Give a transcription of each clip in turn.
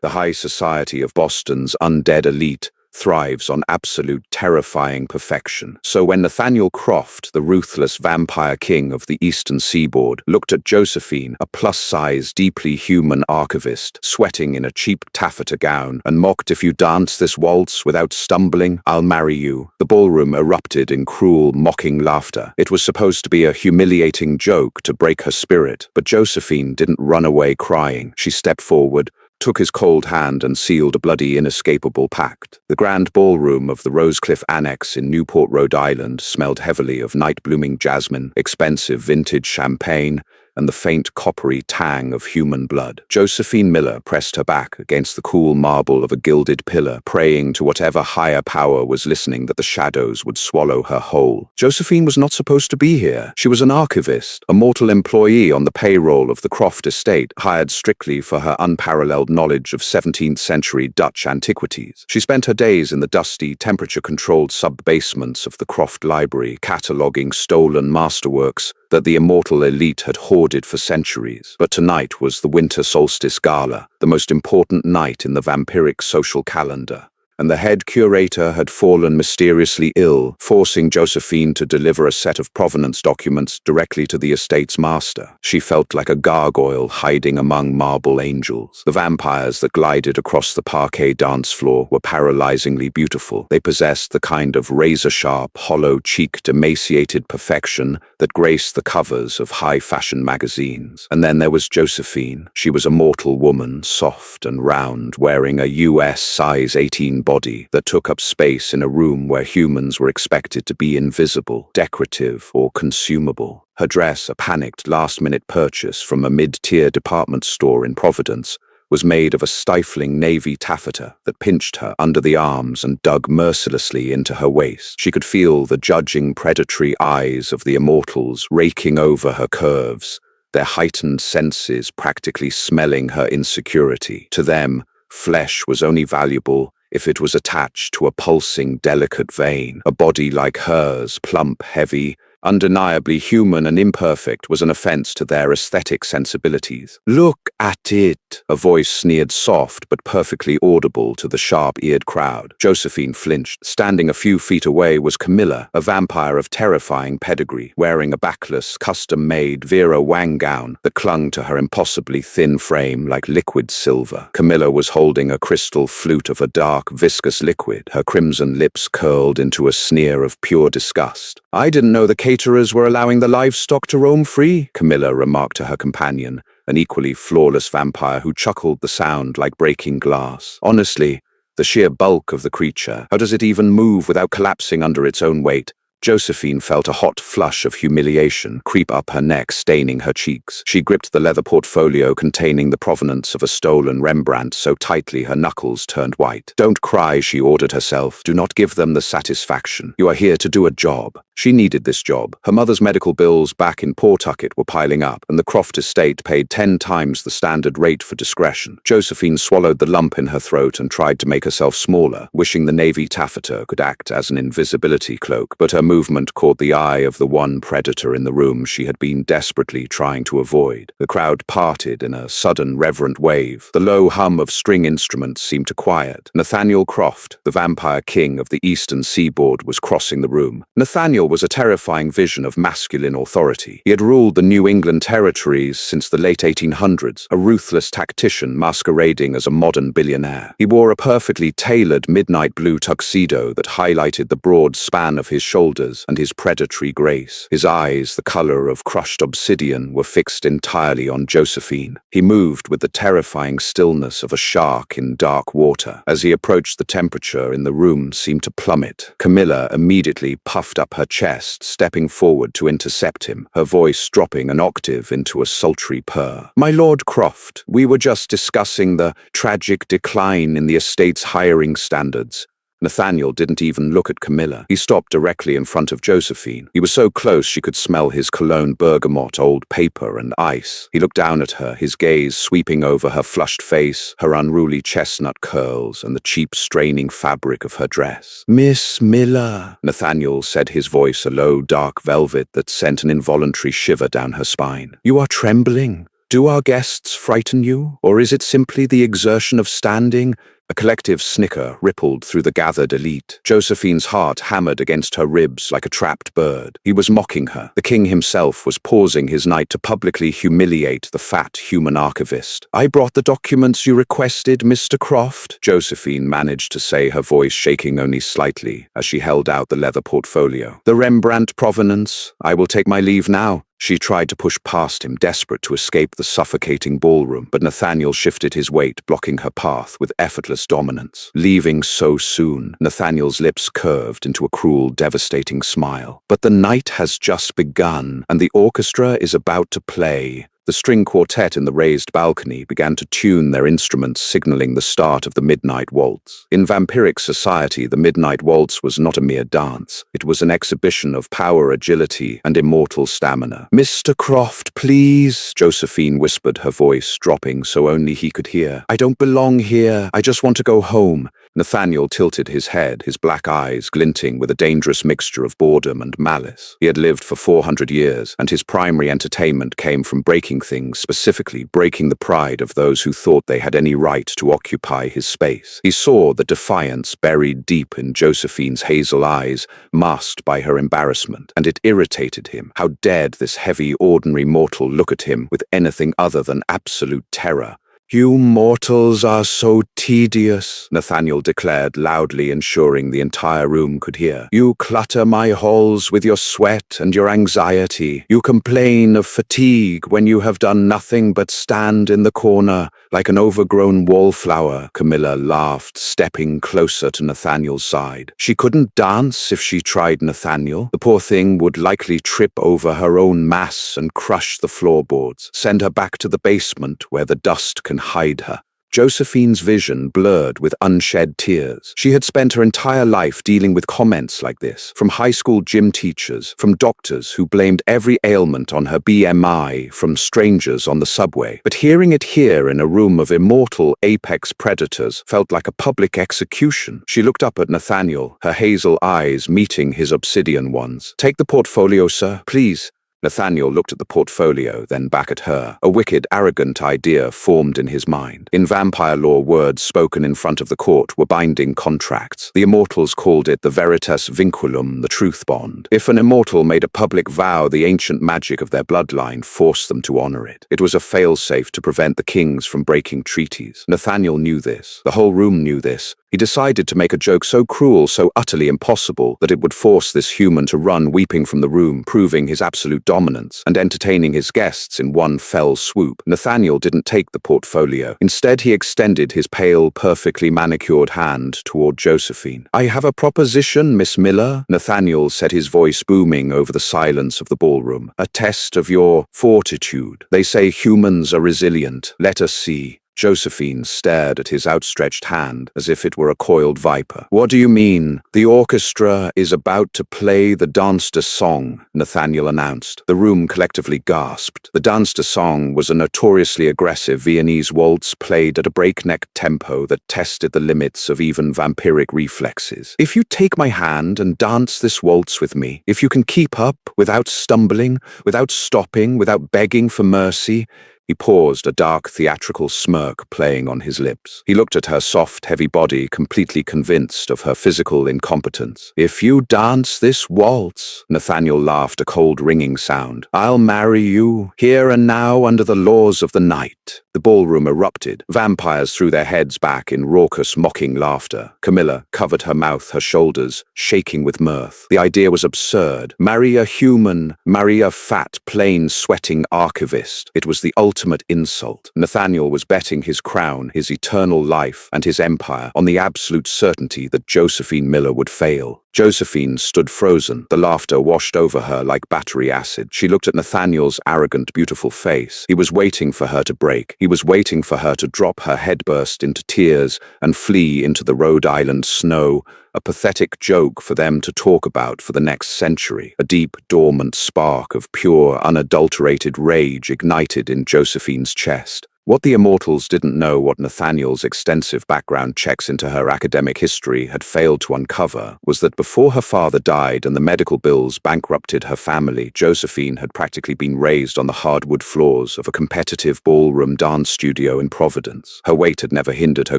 The high society of Boston's undead elite thrives on absolute terrifying perfection. So when Nathaniel Croft, the ruthless vampire king of the eastern seaboard, looked at Josephine, a plus-size, deeply human archivist, sweating in a cheap taffeta gown, and mocked, "If you dance this waltz without stumbling, I'll marry you," the ballroom erupted in cruel, mocking laughter. It was supposed to be a humiliating joke to break her spirit, but Josephine didn't run away crying. She stepped forward, took his cold hand and sealed a bloody, inescapable pact. The grand ballroom of the Rosecliff Annex in Newport, Rhode Island smelled heavily of night-blooming jasmine, expensive vintage champagne, and the faint coppery tang of human blood. Josephine Miller pressed her back against the cool marble of a gilded pillar, praying to whatever higher power was listening that the shadows would swallow her whole. Josephine was not supposed to be here. She was an archivist, a mortal employee on the payroll of the Croft estate, hired strictly for her unparalleled knowledge of 17th century Dutch antiquities. She spent her days in the dusty, temperature-controlled sub-basements of the Croft Library, cataloguing stolen masterworks that the immortal elite had hoarded for centuries. But tonight was the winter solstice gala, the most important night in the vampiric social calendar. And the head curator had fallen mysteriously ill, forcing Josephine to deliver a set of provenance documents directly to the estate's master. She felt like a gargoyle hiding among marble angels. The vampires that glided across the parquet dance floor were paralyzingly beautiful. They possessed the kind of razor-sharp, hollow-cheeked, emaciated perfection that graced the covers of high-fashion magazines. And then there was Josephine. She was a mortal woman, soft and round, wearing a US size 18 body that took up space in a room where humans were expected to be invisible, decorative, or consumable. Her dress, a panicked last-minute purchase from a mid-tier department store in Providence, was made of a stifling navy taffeta that pinched her under the arms and dug mercilessly into her waist. She could feel the judging, predatory eyes of the immortals raking over her curves, their heightened senses practically smelling her insecurity. To them, flesh was only valuable if it was attached to a pulsing, delicate vein. A body like hers, plump, heavy, undeniably human and imperfect, was an offense to their aesthetic sensibilities. "Look at it," a voice sneered, soft but perfectly audible to the sharp-eared crowd. Josephine flinched. Standing a few feet away was Camilla, a vampire of terrifying pedigree, wearing a backless, custom-made Vera Wang gown that clung to her impossibly thin frame like liquid silver. Camilla was holding a crystal flute of a dark, viscous liquid, her crimson lips curled into a sneer of pure disgust. "I didn't know the caterers were allowing the livestock to roam free," Camilla remarked to her companion, an equally flawless vampire who chuckled, the sound like breaking glass. "Honestly, the sheer bulk of the creature, how does it even move without collapsing under its own weight?" Josephine felt a hot flush of humiliation creep up her neck, staining her cheeks. She gripped the leather portfolio containing the provenance of a stolen Rembrandt so tightly her knuckles turned white. "Don't cry," she ordered herself. "Do not give them the satisfaction. You are here to do a job." She needed this job. Her mother's medical bills back in Pawtucket were piling up, and the Croft estate paid 10 times the standard rate for discretion. Josephine swallowed the lump in her throat and tried to make herself smaller, wishing the navy taffeta could act as an invisibility cloak, but her movement caught the eye of the one predator in the room she had been desperately trying to avoid. The crowd parted in a sudden, reverent wave. The low hum of string instruments seemed to quiet. Nathaniel Croft, the vampire king of the eastern seaboard, was crossing the room. Nathaniel was a terrifying vision of masculine authority. He had ruled the New England territories since the late 1800s, a ruthless tactician masquerading as a modern billionaire. He wore a perfectly tailored midnight blue tuxedo that highlighted the broad span of his shoulders and his predatory grace. His eyes, the color of crushed obsidian, were fixed entirely on Josephine. He moved with the terrifying stillness of a shark in dark water. As he approached, the temperature in the room seemed to plummet. Camilla immediately puffed up her chest, stepping forward to intercept him, her voice dropping an octave into a sultry purr. "My Lord Croft, we were just discussing the tragic decline in the estate's hiring standards." Nathaniel didn't even look at Camilla. He stopped directly in front of Josephine. He was so close she could smell his cologne bergamot, old paper, and ice. He looked down at her, his gaze sweeping over her flushed face, her unruly chestnut curls, and the cheap, straining fabric of her dress. "Miss Miller," Nathaniel said, his voice a low, dark velvet that sent an involuntary shiver down her spine. "You are trembling. Do our guests frighten you, or is it simply the exertion of standing? A collective snicker rippled through the gathered elite. Josephine's heart hammered against her ribs like a trapped bird. He was mocking her. The king himself was pausing his night to publicly humiliate the fat human archivist. "I brought the documents you requested, Mr. Croft," Josephine managed to say, her voice shaking only slightly as she held out the leather portfolio. "The Rembrandt provenance. I will take my leave now." She tried to push past him, desperate to escape the suffocating ballroom, but Nathaniel shifted his weight, blocking her path with effortless dominance. Leaving so soon, Nathaniel's lips curved into a cruel, devastating smile. "But the night has just begun, and the orchestra is about to play." The string quartet in the raised balcony began to tune their instruments, signaling the start of the Midnight Waltz. In vampiric society, the Midnight Waltz was not a mere dance. It was an exhibition of power, agility, and immortal stamina. "Mr. Croft, please," Josephine whispered, her voice dropping so only he could hear. "I don't belong here. I just want to go home." Nathaniel tilted his head, his black eyes glinting with a dangerous mixture of boredom and malice. He had lived for 400 years, and his primary entertainment came from breaking things, specifically breaking the pride of those who thought they had any right to occupy his space. He saw the defiance buried deep in Josephine's hazel eyes, masked by her embarrassment, and it irritated him. How dared this heavy, ordinary mortal look at him with anything other than absolute terror? "You mortals are so tedious," Nathaniel declared loudly, ensuring the entire room could hear. "You clutter my halls with your sweat and your anxiety. You complain of fatigue when you have done nothing but stand in the corner like an overgrown wallflower." Camilla laughed, stepping closer to Nathaniel's side. She couldn't dance if she tried, Nathaniel. The poor thing would likely trip over her own mass and crush the floorboards, send her back to the basement where the dust can hide her. Josephine's vision blurred with unshed tears. She had spent her entire life dealing with comments like this, from high school gym teachers, from doctors who blamed every ailment on her BMI, from strangers on the subway. But hearing it here in a room of immortal apex predators felt like a public execution. She looked up at Nathaniel, her hazel eyes meeting his obsidian ones. "Take the portfolio, sir, please." Nathaniel looked at the portfolio, then back at her. A wicked, arrogant idea formed in his mind. In vampire lore, words spoken in front of the court were binding contracts. The immortals called it the veritas vinculum, the truth bond. If an immortal made a public vow, the ancient magic of their bloodline forced them to honor it. It was a failsafe to prevent the kings from breaking treaties. Nathaniel knew this. The whole room knew this. He decided to make a joke so cruel, so utterly impossible, that it would force this human to run weeping from the room, proving his absolute dominance and entertaining his guests in one fell swoop. Nathaniel didn't take the portfolio. Instead, he extended his pale, perfectly manicured hand toward Josephine. "I have a proposition, Miss Miller," Nathaniel said, his voice booming over the silence of the ballroom. "A test of your fortitude. They say humans are resilient. Let us see." Josephine stared at his outstretched hand as if it were a coiled viper. "What do you mean?" "The orchestra is about to play the Danse de Song," Nathaniel announced. The room collectively gasped. The Danse de Song was a notoriously aggressive Viennese waltz played at a breakneck tempo that tested the limits of even vampiric reflexes. "If you take my hand and dance this waltz with me, if you can keep up without stumbling, without stopping, without begging for mercy." He paused, a dark, theatrical smirk playing on his lips. He looked at her soft, heavy body, completely convinced of her physical incompetence. "If you dance this waltz," Nathaniel laughed, a cold, ringing sound, "I'll marry you, here and now, under the laws of the night." The ballroom erupted. Vampires threw their heads back in raucous, mocking laughter. Camilla covered her mouth, her shoulders shaking with mirth. The idea was absurd. Marry a human, marry a fat, plain, sweating archivist. It was the ultimate insult. Nathaniel was betting his crown, his eternal life, and his empire on the absolute certainty that Josephine Miller would fail. Josephine stood frozen. The laughter washed over her like battery acid. She looked at Nathaniel's arrogant, beautiful face. He was waiting for her to break. He was waiting for her to drop her headburst into tears and flee into the Rhode Island snow, a pathetic joke for them to talk about for the next century. A deep, dormant spark of pure, unadulterated rage ignited in Josephine's chest. What the Immortals didn't know, what Nathaniel's extensive background checks into her academic history had failed to uncover, was that before her father died and the medical bills bankrupted her family, Josephine had practically been raised on the hardwood floors of a competitive ballroom dance studio in Providence. Her weight had never hindered her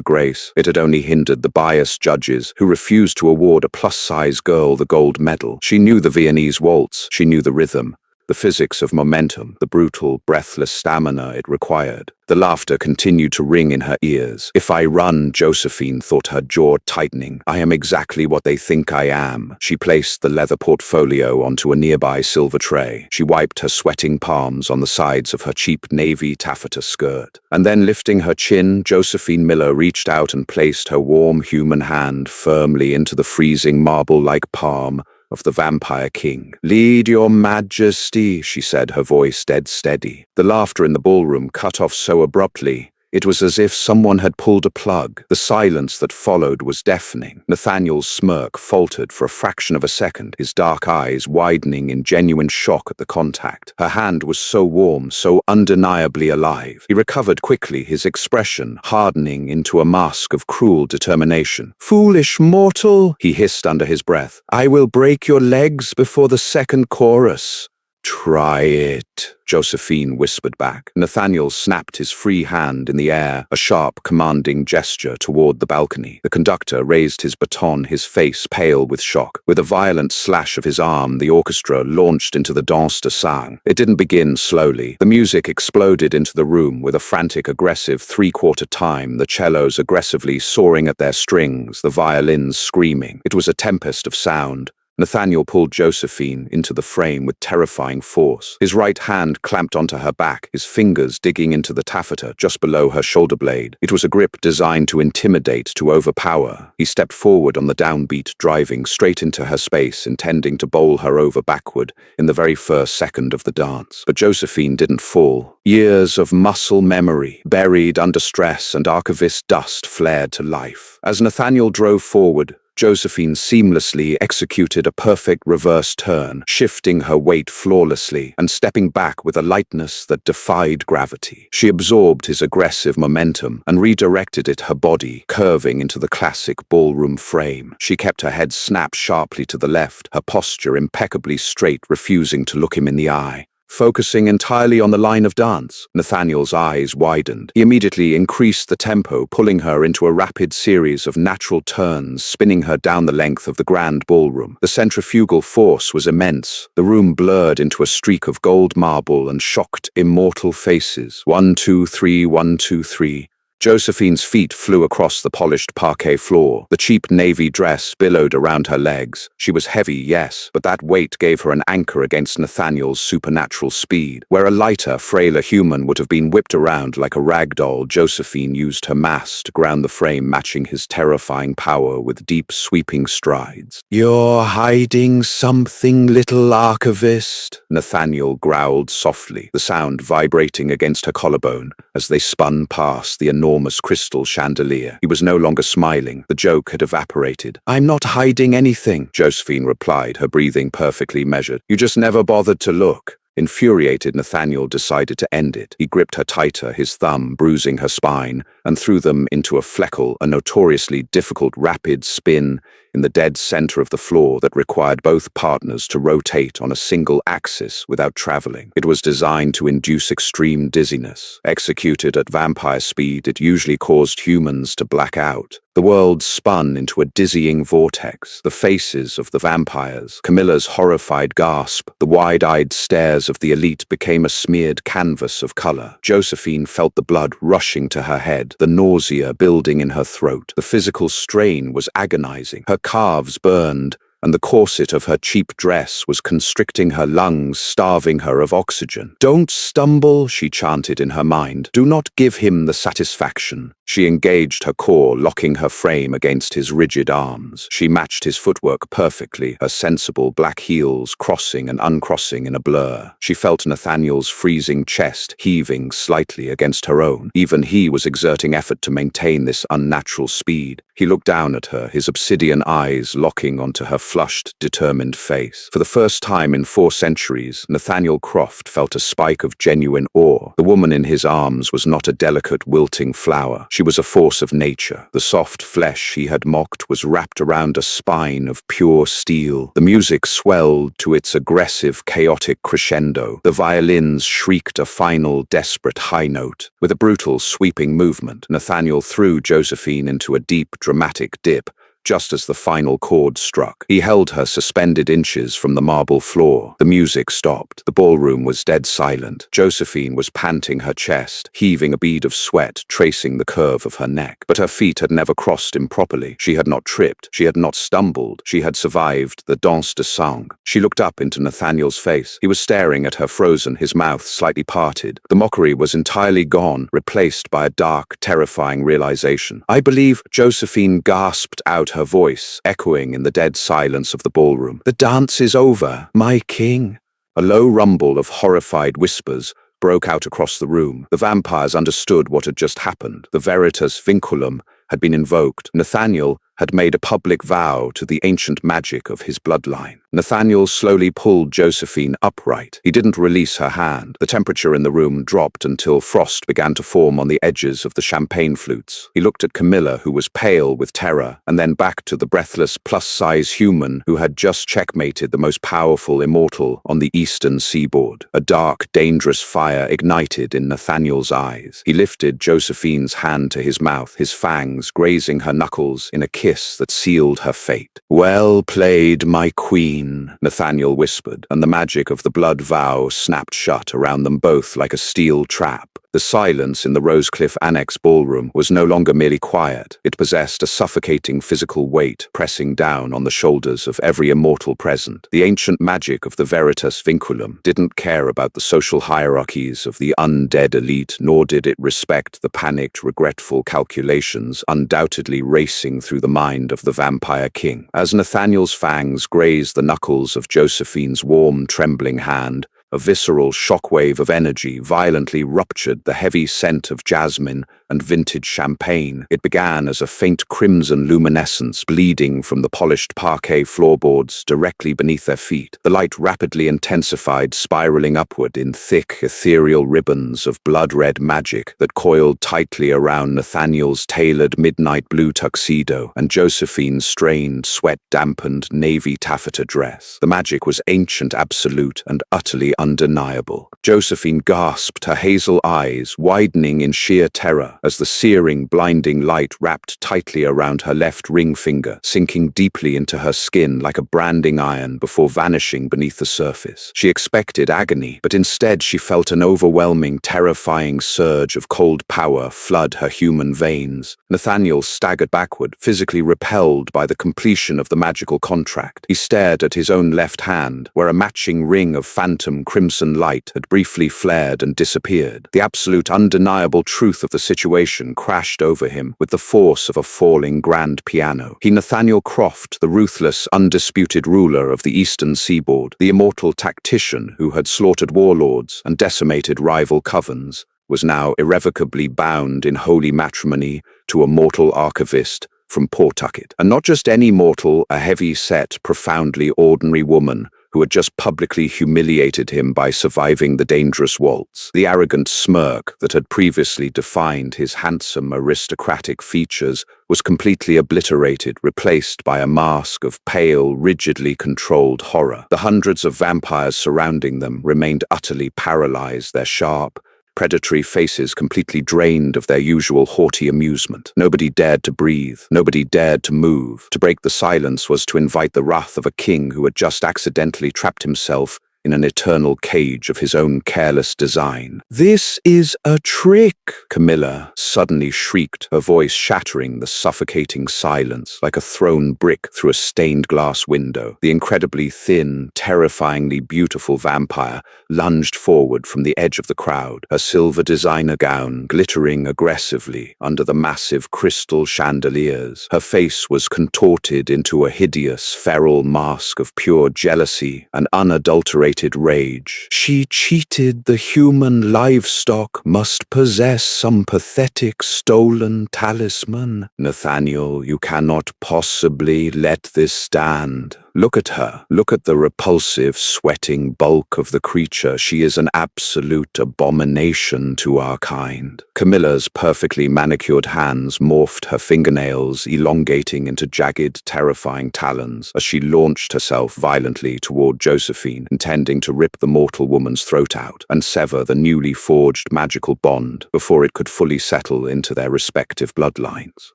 grace. It had only hindered the biased judges who refused to award a plus-size girl the gold medal. She knew the Viennese waltz. She knew the rhythm, the physics of momentum, the brutal, breathless stamina it required. The laughter continued to ring in her ears. If I run, Josephine thought, her jaw tightening. I am exactly what they think I am. She placed the leather portfolio onto a nearby silver tray. She wiped her sweating palms on the sides of her cheap navy taffeta skirt. And then, lifting her chin, Josephine Miller reached out and placed her warm human hand firmly into the freezing marble-like palm of the Vampire King. "Lead, your majesty," she said, her voice dead steady. The laughter in the ballroom cut off so abruptly, it was as if someone had pulled a plug. The silence that followed was deafening. Nathaniel's smirk faltered for a fraction of a second, his dark eyes widening in genuine shock at the contact. Her hand was so warm, so undeniably alive. He recovered quickly, his expression hardening into a mask of cruel determination. "Foolish mortal," he hissed under his breath. "I will break your legs before the second chorus." "Try it," Josephine whispered back. Nathaniel snapped his free hand in the air, a sharp, commanding gesture toward the balcony. The conductor raised his baton, his face pale with shock. With a violent slash of his arm, the orchestra launched into the danse de sang. It didn't begin slowly. The music exploded into the room with a frantic, aggressive three-quarter time, the cellos aggressively soaring at their strings, the violins screaming. It was a tempest of sound. Nathaniel pulled Josephine into the frame with terrifying force. His right hand clamped onto her back, his fingers digging into the taffeta just below her shoulder blade. It was a grip designed to intimidate, to overpower. He stepped forward on the downbeat, driving straight into her space, intending to bowl her over backward in the very first second of the dance. But Josephine didn't fall. Years of muscle memory, buried under stress and archivist dust, flared to life. As Nathaniel drove forward, Josephine seamlessly executed a perfect reverse turn, shifting her weight flawlessly and stepping back with a lightness that defied gravity. She absorbed his aggressive momentum and redirected it, her body curving into the classic ballroom frame. She kept her head snapped sharply to the left, her posture impeccably straight, refusing to look him in the eye. Focusing entirely on the line of dance, Nathaniel's eyes widened. He immediately increased the tempo, pulling her into a rapid series of natural turns, spinning her down the length of the grand ballroom. The centrifugal force was immense. The room blurred into a streak of gold marble and shocked, immortal faces. 1, 2, 3, 1, 2, 3. Josephine's feet flew across the polished parquet floor. The cheap navy dress billowed around her legs. She was heavy, yes, but that weight gave her an anchor against Nathaniel's supernatural speed. Where a lighter, frailer human would have been whipped around like a rag doll, Josephine used her mass to ground the frame, matching his terrifying power with deep, sweeping strides. "You're hiding something, little archivist," Nathaniel growled softly, the sound vibrating against her collarbone as they spun past the enormous crystal chandelier. He was no longer smiling. The joke had evaporated. "I'm not hiding anything," Josephine replied, her breathing perfectly measured. "You just never bothered to look." Infuriated, Nathaniel decided to end it. He gripped her tighter, his thumb bruising her spine, and threw them into a fleckle, a notoriously difficult rapid spin in the dead center of the floor that required both partners to rotate on a single axis without traveling. It was designed to induce extreme dizziness. Executed at vampire speed, it usually caused humans to black out. The world spun into a dizzying vortex. The faces of the vampires, Camilla's horrified gasp, the wide-eyed stares of the elite became a smeared canvas of color. Josephine felt the blood rushing to her head, the nausea building in her throat. The physical strain was agonizing. Her calves burned, and the corset of her cheap dress was constricting her lungs, starving her of oxygen. "Don't stumble," she chanted in her mind. "Do not give him the satisfaction." She engaged her core, locking her frame against his rigid arms. She matched his footwork perfectly, her sensible black heels crossing and uncrossing in a blur. She felt Nathaniel's freezing chest heaving slightly against her own. Even he was exerting effort to maintain this unnatural speed. He looked down at her, his obsidian eyes locking onto her flushed, determined face. For the first time in 4 centuries, Nathaniel Croft felt a spike of genuine awe. The woman in his arms was not a delicate, wilting flower. She was a force of nature. The soft flesh he had mocked was wrapped around a spine of pure steel. The music swelled to its aggressive, chaotic crescendo. The violins shrieked a final, desperate high note. With a brutal, sweeping movement, Nathaniel threw Josephine into a deep, dramatic dip, just as the final chord struck. He held her suspended inches from the marble floor. The music stopped. The ballroom was dead silent. Josephine was panting her chest, heaving a bead of sweat, tracing the curve of her neck. But her feet had never crossed improperly. She had not tripped. She had not stumbled. She had survived the danse de sang. She looked up into Nathaniel's face. He was staring at her frozen, his mouth slightly parted. The mockery was entirely gone, replaced by a dark, terrifying realization. "I believe," Josephine gasped out, her voice echoing in the dead silence of the ballroom. "The dance is over, my king." A low rumble of horrified whispers broke out across the room. The vampires understood what had just happened. The veritas vinculum had been invoked. Nathaniel had made a public vow to the ancient magic of his bloodline. Nathaniel slowly pulled Josephine upright. He didn't release her hand. The temperature in the room dropped until frost began to form on the edges of the champagne flutes. He looked at Camilla, who was pale with terror, and then back to the breathless plus-size human who had just checkmated the most powerful immortal on the eastern seaboard. A dark, dangerous fire ignited in Nathaniel's eyes. He lifted Josephine's hand to his mouth, his fangs grazing her knuckles in a kiss that sealed her fate. "Well played, my queen," Nathaniel whispered, and the magic of the blood vow snapped shut around them both like a steel trap. The silence in the Rosecliff Annex ballroom was no longer merely quiet. It possessed a suffocating physical weight pressing down on the shoulders of every immortal present. The ancient magic of the veritas vinculum didn't care about the social hierarchies of the undead elite, nor did it respect the panicked, regretful calculations undoubtedly racing through the mind of the vampire king. As Nathaniel's fangs grazed the knuckles of Josephine's warm, trembling hand, a visceral shockwave of energy violently ruptured the heavy scent of jasmine and vintage champagne. It began as a faint crimson luminescence bleeding from the polished parquet floorboards directly beneath their feet. The light rapidly intensified, spiraling upward in thick, ethereal ribbons of blood-red magic that coiled tightly around Nathaniel's tailored midnight blue tuxedo and Josephine's strained, sweat-dampened navy taffeta dress. The magic was ancient, absolute, and utterly undeniable. Josephine gasped, her hazel eyes widening in sheer terror as the searing, blinding light wrapped tightly around her left ring finger, sinking deeply into her skin like a branding iron before vanishing beneath the surface. She expected agony, but instead she felt an overwhelming, terrifying surge of cold power flood her human veins. Nathaniel staggered backward, physically repelled by the completion of the magical contract. He stared at his own left hand, where a matching ring of phantom crimson light had briefly flared and disappeared. The absolute undeniable truth of the situation crashed over him with the force of a falling grand piano. He, Nathaniel Croft, the ruthless, undisputed ruler of the eastern seaboard, the immortal tactician who had slaughtered warlords and decimated rival covens, was now irrevocably bound in holy matrimony to a mortal archivist from Pawtucket. And not just any mortal, a heavy-set, profoundly ordinary woman who had just publicly humiliated him by surviving the dangerous waltz. The arrogant smirk that had previously defined his handsome, aristocratic features was completely obliterated, replaced by a mask of pale, rigidly controlled horror. The hundreds of vampires surrounding them remained utterly paralyzed, their sharp, predatory faces completely drained of their usual haughty amusement. Nobody dared to breathe. Nobody dared to move. To break the silence was to invite the wrath of a king who had just accidentally trapped himself in an eternal cage of his own careless design. "This is a trick!" Camilla suddenly shrieked, her voice shattering the suffocating silence like a thrown brick through a stained glass window. The incredibly thin, terrifyingly beautiful vampire lunged forward from the edge of the crowd, her silver designer gown glittering aggressively under the massive crystal chandeliers. Her face was contorted into a hideous, feral mask of pure jealousy and unadulterated rage. "She cheated the human livestock, must possess some pathetic stolen talisman. Nathaniel, you cannot possibly let this stand. Look at her. Look at the repulsive, sweating bulk of the creature. She is an absolute abomination to our kind." Camilla's perfectly manicured hands morphed her fingernails, elongating into jagged, terrifying talons as she launched herself violently toward Josephine, intending to rip the mortal woman's throat out and sever the newly forged magical bond before it could fully settle into their respective bloodlines.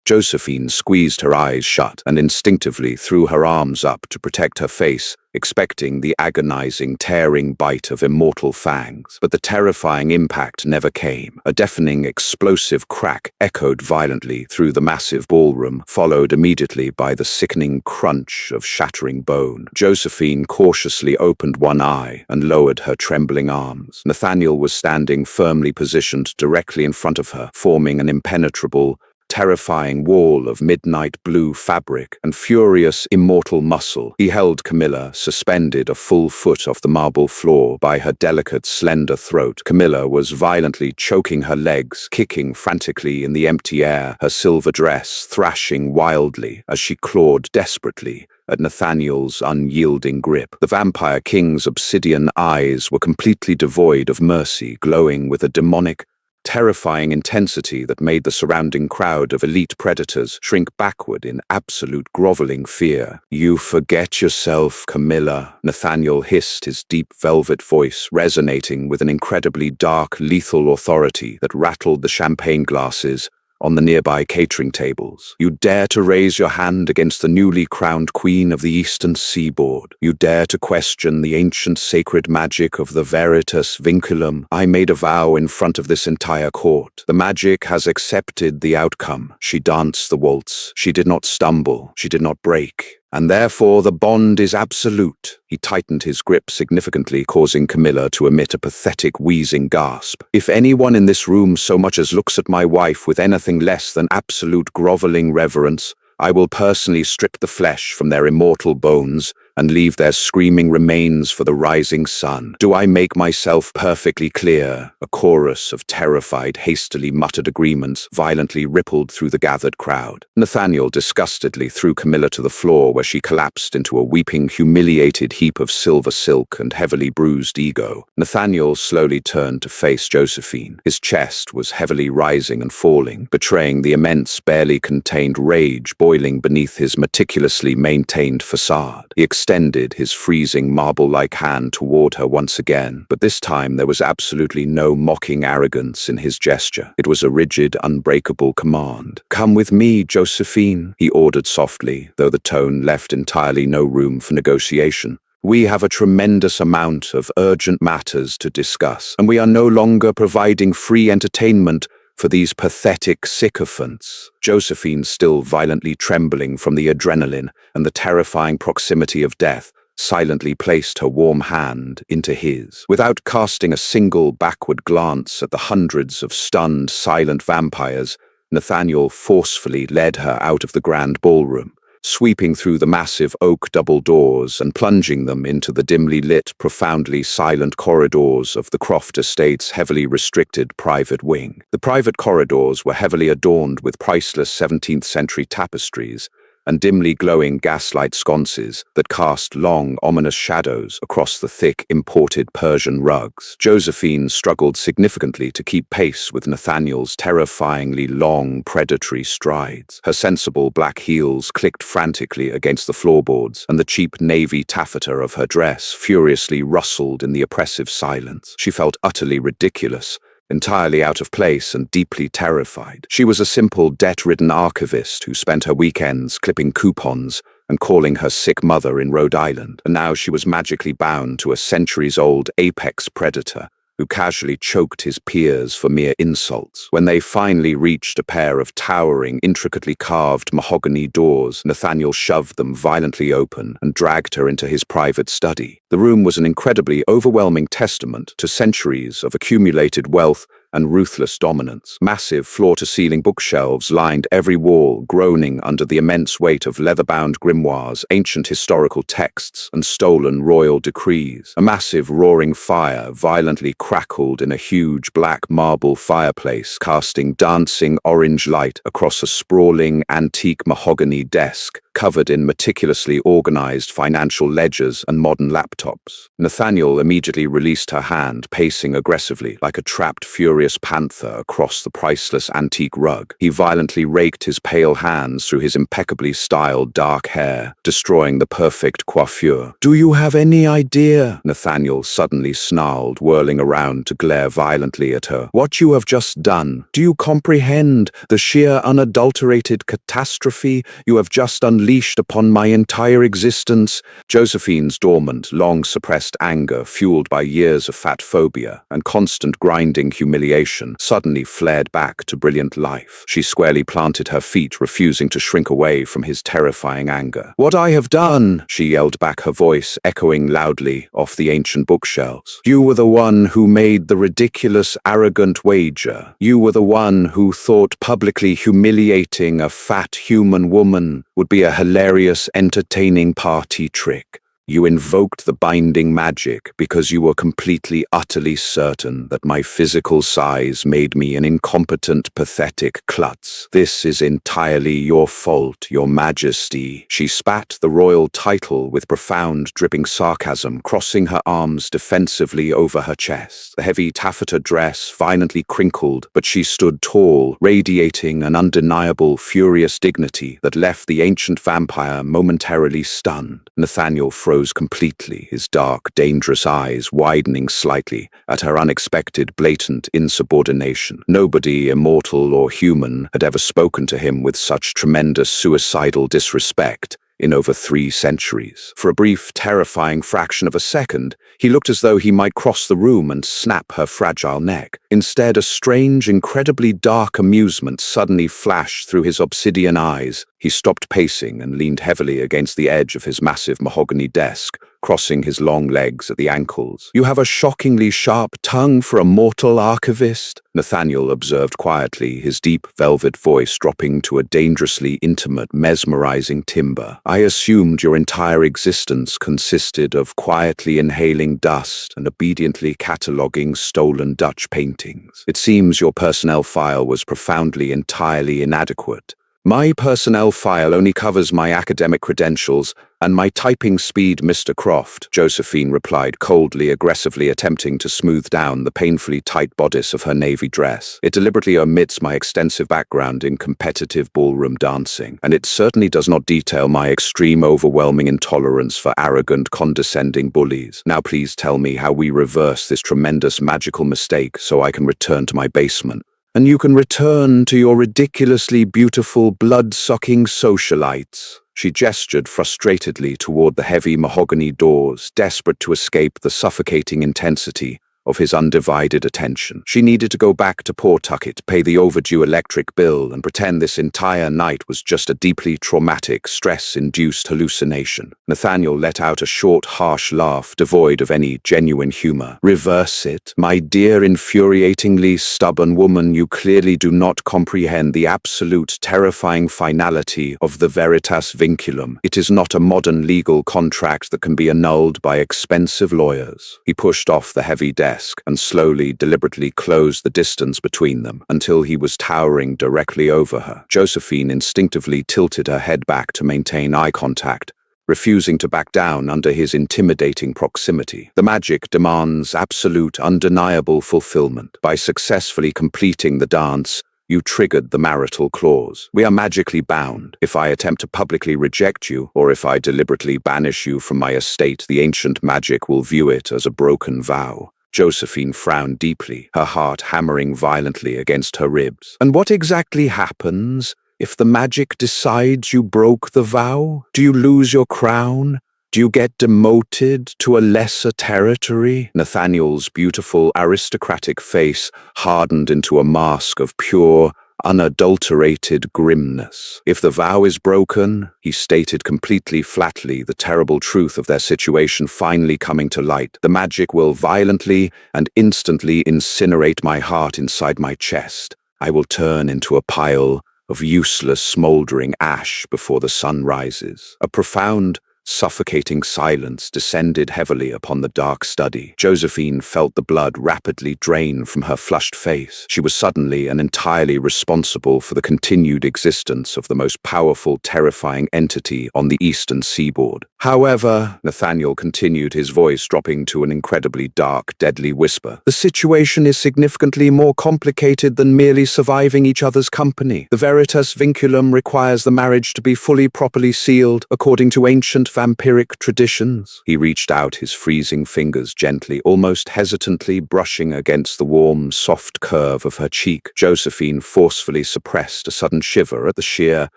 Josephine squeezed her eyes shut and instinctively threw her arms up to protect her face, expecting the agonizing, tearing bite of immortal fangs. But the terrifying impact never came. A deafening, explosive crack echoed violently through the massive ballroom, followed immediately by the sickening crunch of shattering bone. Josephine cautiously opened one eye and lowered her trembling arms. Nathaniel was standing firmly positioned directly in front of her, forming an impenetrable, terrifying wall of midnight blue fabric and furious immortal muscle. He held Camilla suspended a full foot off the marble floor by her delicate, slender throat. Camilla was violently choking her legs, kicking frantically in the empty air, her silver dress thrashing wildly as she clawed desperately at Nathaniel's unyielding grip. The Vampire King's obsidian eyes were completely devoid of mercy, glowing with a demonic, terrifying intensity that made the surrounding crowd of elite predators shrink backward in absolute groveling fear. "You forget yourself, Camilla," Nathaniel hissed, his deep velvet voice resonating with an incredibly dark, lethal authority that rattled the champagne glasses on the nearby catering tables. "You dare to raise your hand against the newly crowned queen of the eastern seaboard. You dare to question the ancient sacred magic of the Veritas Vinculum. I made a vow in front of this entire court. The magic has accepted the outcome. She danced the waltz. She did not stumble. She did not break. And therefore the bond is absolute." He tightened his grip significantly, causing Camilla to emit a pathetic wheezing gasp. "If anyone in this room so much as looks at my wife with anything less than absolute groveling reverence, I will personally strip the flesh from their immortal bones and leave their screaming remains for the rising sun. Do I make myself perfectly clear?" A chorus of terrified, hastily muttered agreements violently rippled through the gathered crowd. Nathaniel disgustedly threw Camilla to the floor, where she collapsed into a weeping, humiliated heap of silver silk and heavily bruised ego. Nathaniel slowly turned to face Josephine. His chest was heavily rising and falling, betraying the immense, barely contained rage boiling beneath his meticulously maintained facade. He extended his freezing marble-like hand toward her once again, but this time there was absolutely no mocking arrogance in his gesture. It was a rigid, unbreakable command. "Come with me, Josephine," he ordered softly, though the tone left entirely no room for negotiation. "We have a tremendous amount of urgent matters to discuss, and we are no longer providing free entertainment for these pathetic sycophants." Josephine, still violently trembling from the adrenaline and the terrifying proximity of death, silently placed her warm hand into his. Without casting a single backward glance at the hundreds of stunned, silent vampires, Nathaniel forcefully led her out of the grand ballroom, sweeping through the massive oak double doors and plunging them into the dimly lit, profoundly silent corridors of the Croft Estate's heavily restricted private wing. The private corridors were heavily adorned with priceless 17th-century tapestries and dimly glowing gaslight sconces that cast long, ominous shadows across the thick, imported Persian rugs. Josephine struggled significantly to keep pace with Nathaniel's terrifyingly long, predatory strides. Her sensible black heels clicked frantically against the floorboards, and the cheap navy taffeta of her dress furiously rustled in the oppressive silence. She felt utterly ridiculous, entirely out of place and deeply terrified. She was a simple, debt-ridden archivist who spent her weekends clipping coupons and calling her sick mother in Rhode Island. And now she was magically bound to a centuries-old apex predator who casually choked his peers for mere insults. When they finally reached a pair of towering, intricately carved mahogany doors, Nathaniel shoved them violently open and dragged her into his private study. The room was an incredibly overwhelming testament to centuries of accumulated wealth and ruthless dominance. Massive floor-to-ceiling bookshelves lined every wall, groaning under the immense weight of leather-bound grimoires, ancient historical texts, and stolen royal decrees. A massive roaring fire violently crackled in a huge black marble fireplace, casting dancing orange light across a sprawling antique mahogany desk covered in meticulously organized financial ledgers and modern laptops. Nathaniel immediately released her hand, pacing aggressively like a trapped furious panther across the priceless antique rug. He violently raked his pale hands through his impeccably styled dark hair, destroying the perfect coiffure. "Do you have any idea?" Nathaniel suddenly snarled, whirling around to glare violently at her. "What you have just done? Do you comprehend the sheer unadulterated catastrophe you have just unleashed upon my entire existence?" Josephine's dormant, long-suppressed anger, fueled by years of fat phobia and constant grinding humiliation, suddenly flared back to brilliant life. She squarely planted her feet, refusing to shrink away from his terrifying anger. "What I have done," she yelled back, her voice echoing loudly off the ancient bookshelves. "You were the one who made the ridiculous, arrogant wager. You were the one who thought publicly humiliating a fat human woman would be a hilarious, entertaining party trick. You invoked the binding magic because you were completely, utterly certain that my physical size made me an incompetent, pathetic klutz. This is entirely your fault, your majesty." She spat the royal title with profound, dripping sarcasm, crossing her arms defensively over her chest. The heavy taffeta dress violently crinkled, but she stood tall, radiating an undeniable, furious dignity that left the ancient vampire momentarily stunned. Nathaniel froze completely, his dark, dangerous eyes widening slightly at her unexpected, blatant insubordination. Nobody, immortal or human, had ever spoken to him with such tremendous suicidal disrespect in over 3 centuries. For a brief, terrifying fraction of a second, he looked as though he might cross the room and snap her fragile neck. Instead, a strange, incredibly dark amusement suddenly flashed through his obsidian eyes. He stopped pacing and leaned heavily against the edge of his massive mahogany desk, crossing his long legs at the ankles. "You have a shockingly sharp tongue for a mortal archivist," Nathaniel observed quietly, his deep velvet voice dropping to a dangerously intimate, mesmerizing timbre. "I assumed your entire existence consisted of quietly inhaling dust and obediently cataloging stolen Dutch paintings. It seems your personnel file was profoundly, entirely inadequate." "My personnel file only covers my academic credentials and my typing speed, Mr. Croft," Josephine replied coldly, aggressively attempting to smooth down the painfully tight bodice of her navy dress. "It deliberately omits my extensive background in competitive ballroom dancing, and it certainly does not detail my extreme, overwhelming intolerance for arrogant, condescending bullies. Now please tell me how we reverse this tremendous magical mistake so I can return to my basement. And you can return to your ridiculously beautiful, blood-sucking socialites." She gestured frustratedly toward the heavy mahogany doors, desperate to escape the suffocating intensity of his undivided attention. She needed to go back to Pawtucket, pay the overdue electric bill, and pretend this entire night was just a deeply traumatic, stress-induced hallucination. Nathaniel let out a short, harsh laugh, devoid of any genuine humor. "Reverse it? My dear, infuriatingly stubborn woman, you clearly do not comprehend the absolute, terrifying finality of the veritas vinculum. It is not a modern legal contract that can be annulled by expensive lawyers." He pushed off the heavy desk and slowly, deliberately closed the distance between them until he was towering directly over her. Josephine instinctively tilted her head back to maintain eye contact, refusing to back down under his intimidating proximity. The magic demands absolute, undeniable fulfillment. By successfully completing the dance, you triggered the marital clause. We are magically bound. If I attempt to publicly reject you, or if I deliberately banish you from my estate, the ancient magic will view it as a broken vow. Josephine frowned deeply, her heart hammering violently against her ribs. "And what exactly happens?" If the magic decides you broke the vow, do you lose your crown? Do you get demoted to a lesser territory? Nathaniel's beautiful aristocratic face hardened into a mask of pure, unadulterated grimness. If the vow is broken, he stated completely flatly, the terrible truth of their situation finally coming to light, the magic will violently and instantly incinerate my heart inside my chest. I will turn into a pile of useless, smoldering ash before the sun rises. A profound, suffocating silence descended heavily upon the dark study. Josephine felt the blood rapidly drain from her flushed face. She was suddenly and entirely responsible for the continued existence of the most powerful, terrifying entity on the eastern seaboard. However, Nathaniel continued, his voice dropping to an incredibly dark, deadly whisper, the situation is significantly more complicated than merely surviving each other's company. The veritas vinculum requires the marriage to be fully properly sealed, according to ancient vampiric traditions. He reached out his freezing fingers gently, almost hesitantly brushing against the warm, soft curve of her cheek. Josephine forcefully suppressed a sudden shiver at the sheer,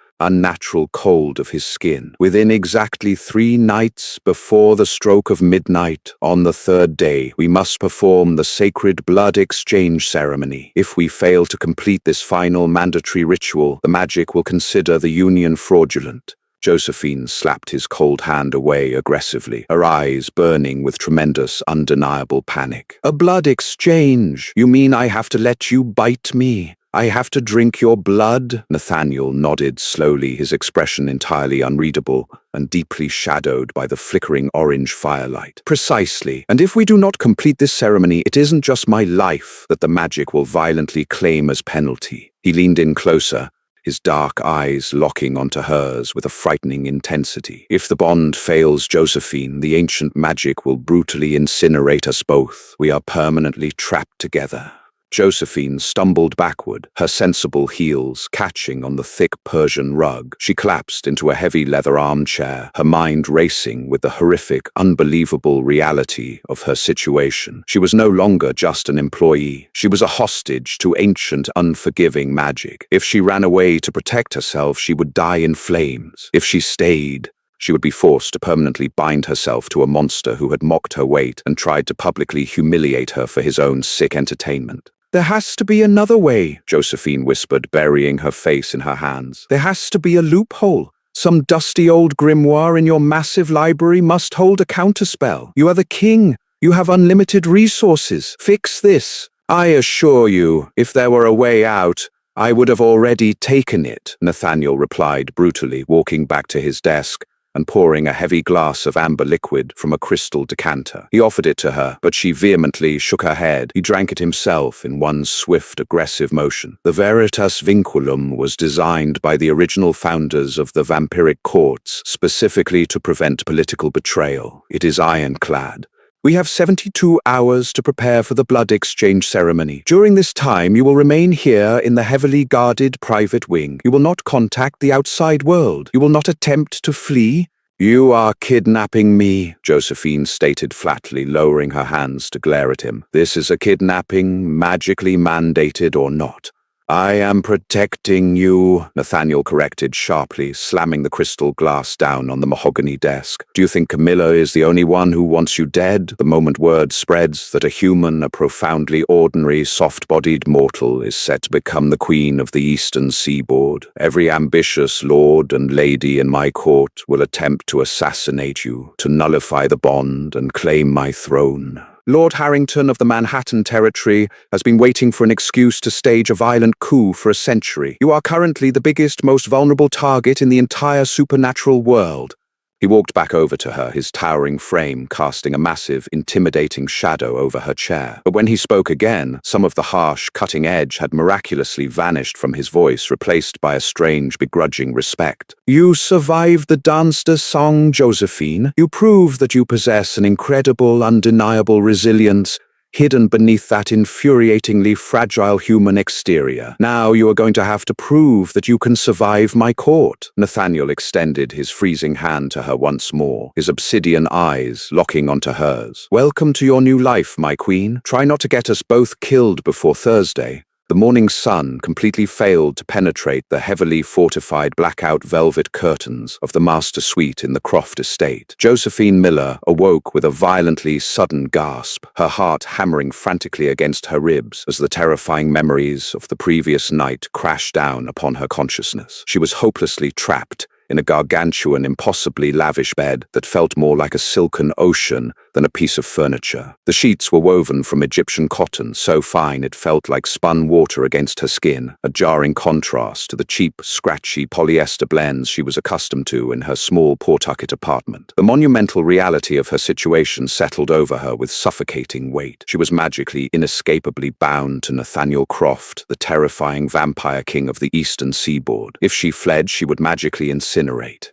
unnatural cold of his skin. Within exactly 3 nights before the stroke of midnight, on the 3rd day, we must perform the sacred blood exchange ceremony. If we fail to complete this final mandatory ritual, the magic will consider the union fraudulent. Josephine slapped his cold hand away aggressively, her eyes burning with tremendous, undeniable panic. A blood exchange? You mean I have to let you bite me? I have to drink your blood? Nathaniel nodded slowly, his expression entirely unreadable and deeply shadowed by the flickering orange firelight. Precisely. And if we do not complete this ceremony, it isn't just my life that the magic will violently claim as penalty. He leaned in closer, his dark eyes locking onto hers with a frightening intensity. If the bond fails, Josephine, the ancient magic will brutally incinerate us both. We are permanently trapped together. Josephine stumbled backward, her sensible heels catching on the thick Persian rug. She collapsed into a heavy leather armchair, her mind racing with the horrific, unbelievable reality of her situation. She was no longer just an employee. She was a hostage to ancient, unforgiving magic. If she ran away to protect herself, she would die in flames. If she stayed, she would be forced to permanently bind herself to a monster who had mocked her weight and tried to publicly humiliate her for his own sick entertainment. There has to be another way, Josephine whispered, burying her face in her hands. There has to be a loophole. Some dusty old grimoire in your massive library must hold a counterspell. You are the king. You have unlimited resources. Fix this. I assure you, if there were a way out, I would have already taken it, Nathaniel replied brutally, walking back to his desk and pouring a heavy glass of amber liquid from a crystal decanter. He offered it to her, but she vehemently shook her head. He drank it himself in one swift, aggressive motion. The veritas vinculum was designed by the original founders of the vampiric courts, specifically to prevent political betrayal. It is ironclad. We have 72 hours to prepare for the blood exchange ceremony. During this time, you will remain here in the heavily guarded private wing. You will not contact the outside world. You will not attempt to flee. You are kidnapping me, Josephine stated flatly, lowering her hands to glare at him. This is a kidnapping, magically mandated or not. I am protecting you, Nathaniel corrected sharply, slamming the crystal glass down on the mahogany desk. Do you think Camilla is the only one who wants you dead? The moment word spreads that a human, a profoundly ordinary, soft-bodied mortal is set to become the queen of the eastern seaboard, every ambitious lord and lady in my court will attempt to assassinate you, to nullify the bond and claim my throne. Lord Harrington of the Manhattan Territory has been waiting for an excuse to stage a violent coup for a century. You are currently the biggest, most vulnerable target in the entire supernatural world. He walked back over to her, his towering frame casting a massive, intimidating shadow over her chair. But when he spoke again, some of the harsh, cutting edge had miraculously vanished from his voice, replaced by a strange, begrudging respect. You survived the Danse de Sang, Josephine. You prove that you possess an incredible, undeniable resilience hidden beneath that infuriatingly fragile human exterior. Now you are going to have to prove that you can survive my court. Nathaniel extended his freezing hand to her once more, his obsidian eyes locking onto hers. Welcome to your new life, my queen. Try not to get us both killed before Thursday. The morning sun completely failed to penetrate the heavily fortified blackout velvet curtains of the master suite in the Croft estate. Josephine Miller awoke with a violently sudden gasp, her heart hammering frantically against her ribs as the terrifying memories of the previous night crashed down upon her consciousness. She was hopelessly trapped in a gargantuan, impossibly lavish bed that felt more like a silken ocean than a piece of furniture. The sheets were woven from Egyptian cotton, so fine it felt like spun water against her skin, a jarring contrast to the cheap, scratchy polyester blends she was accustomed to in her small Pawtucket apartment. The monumental reality of her situation settled over her with suffocating weight. She was magically, inescapably bound to Nathaniel Croft, the terrifying vampire king of the eastern seaboard. If she fled, she would magically incinerate.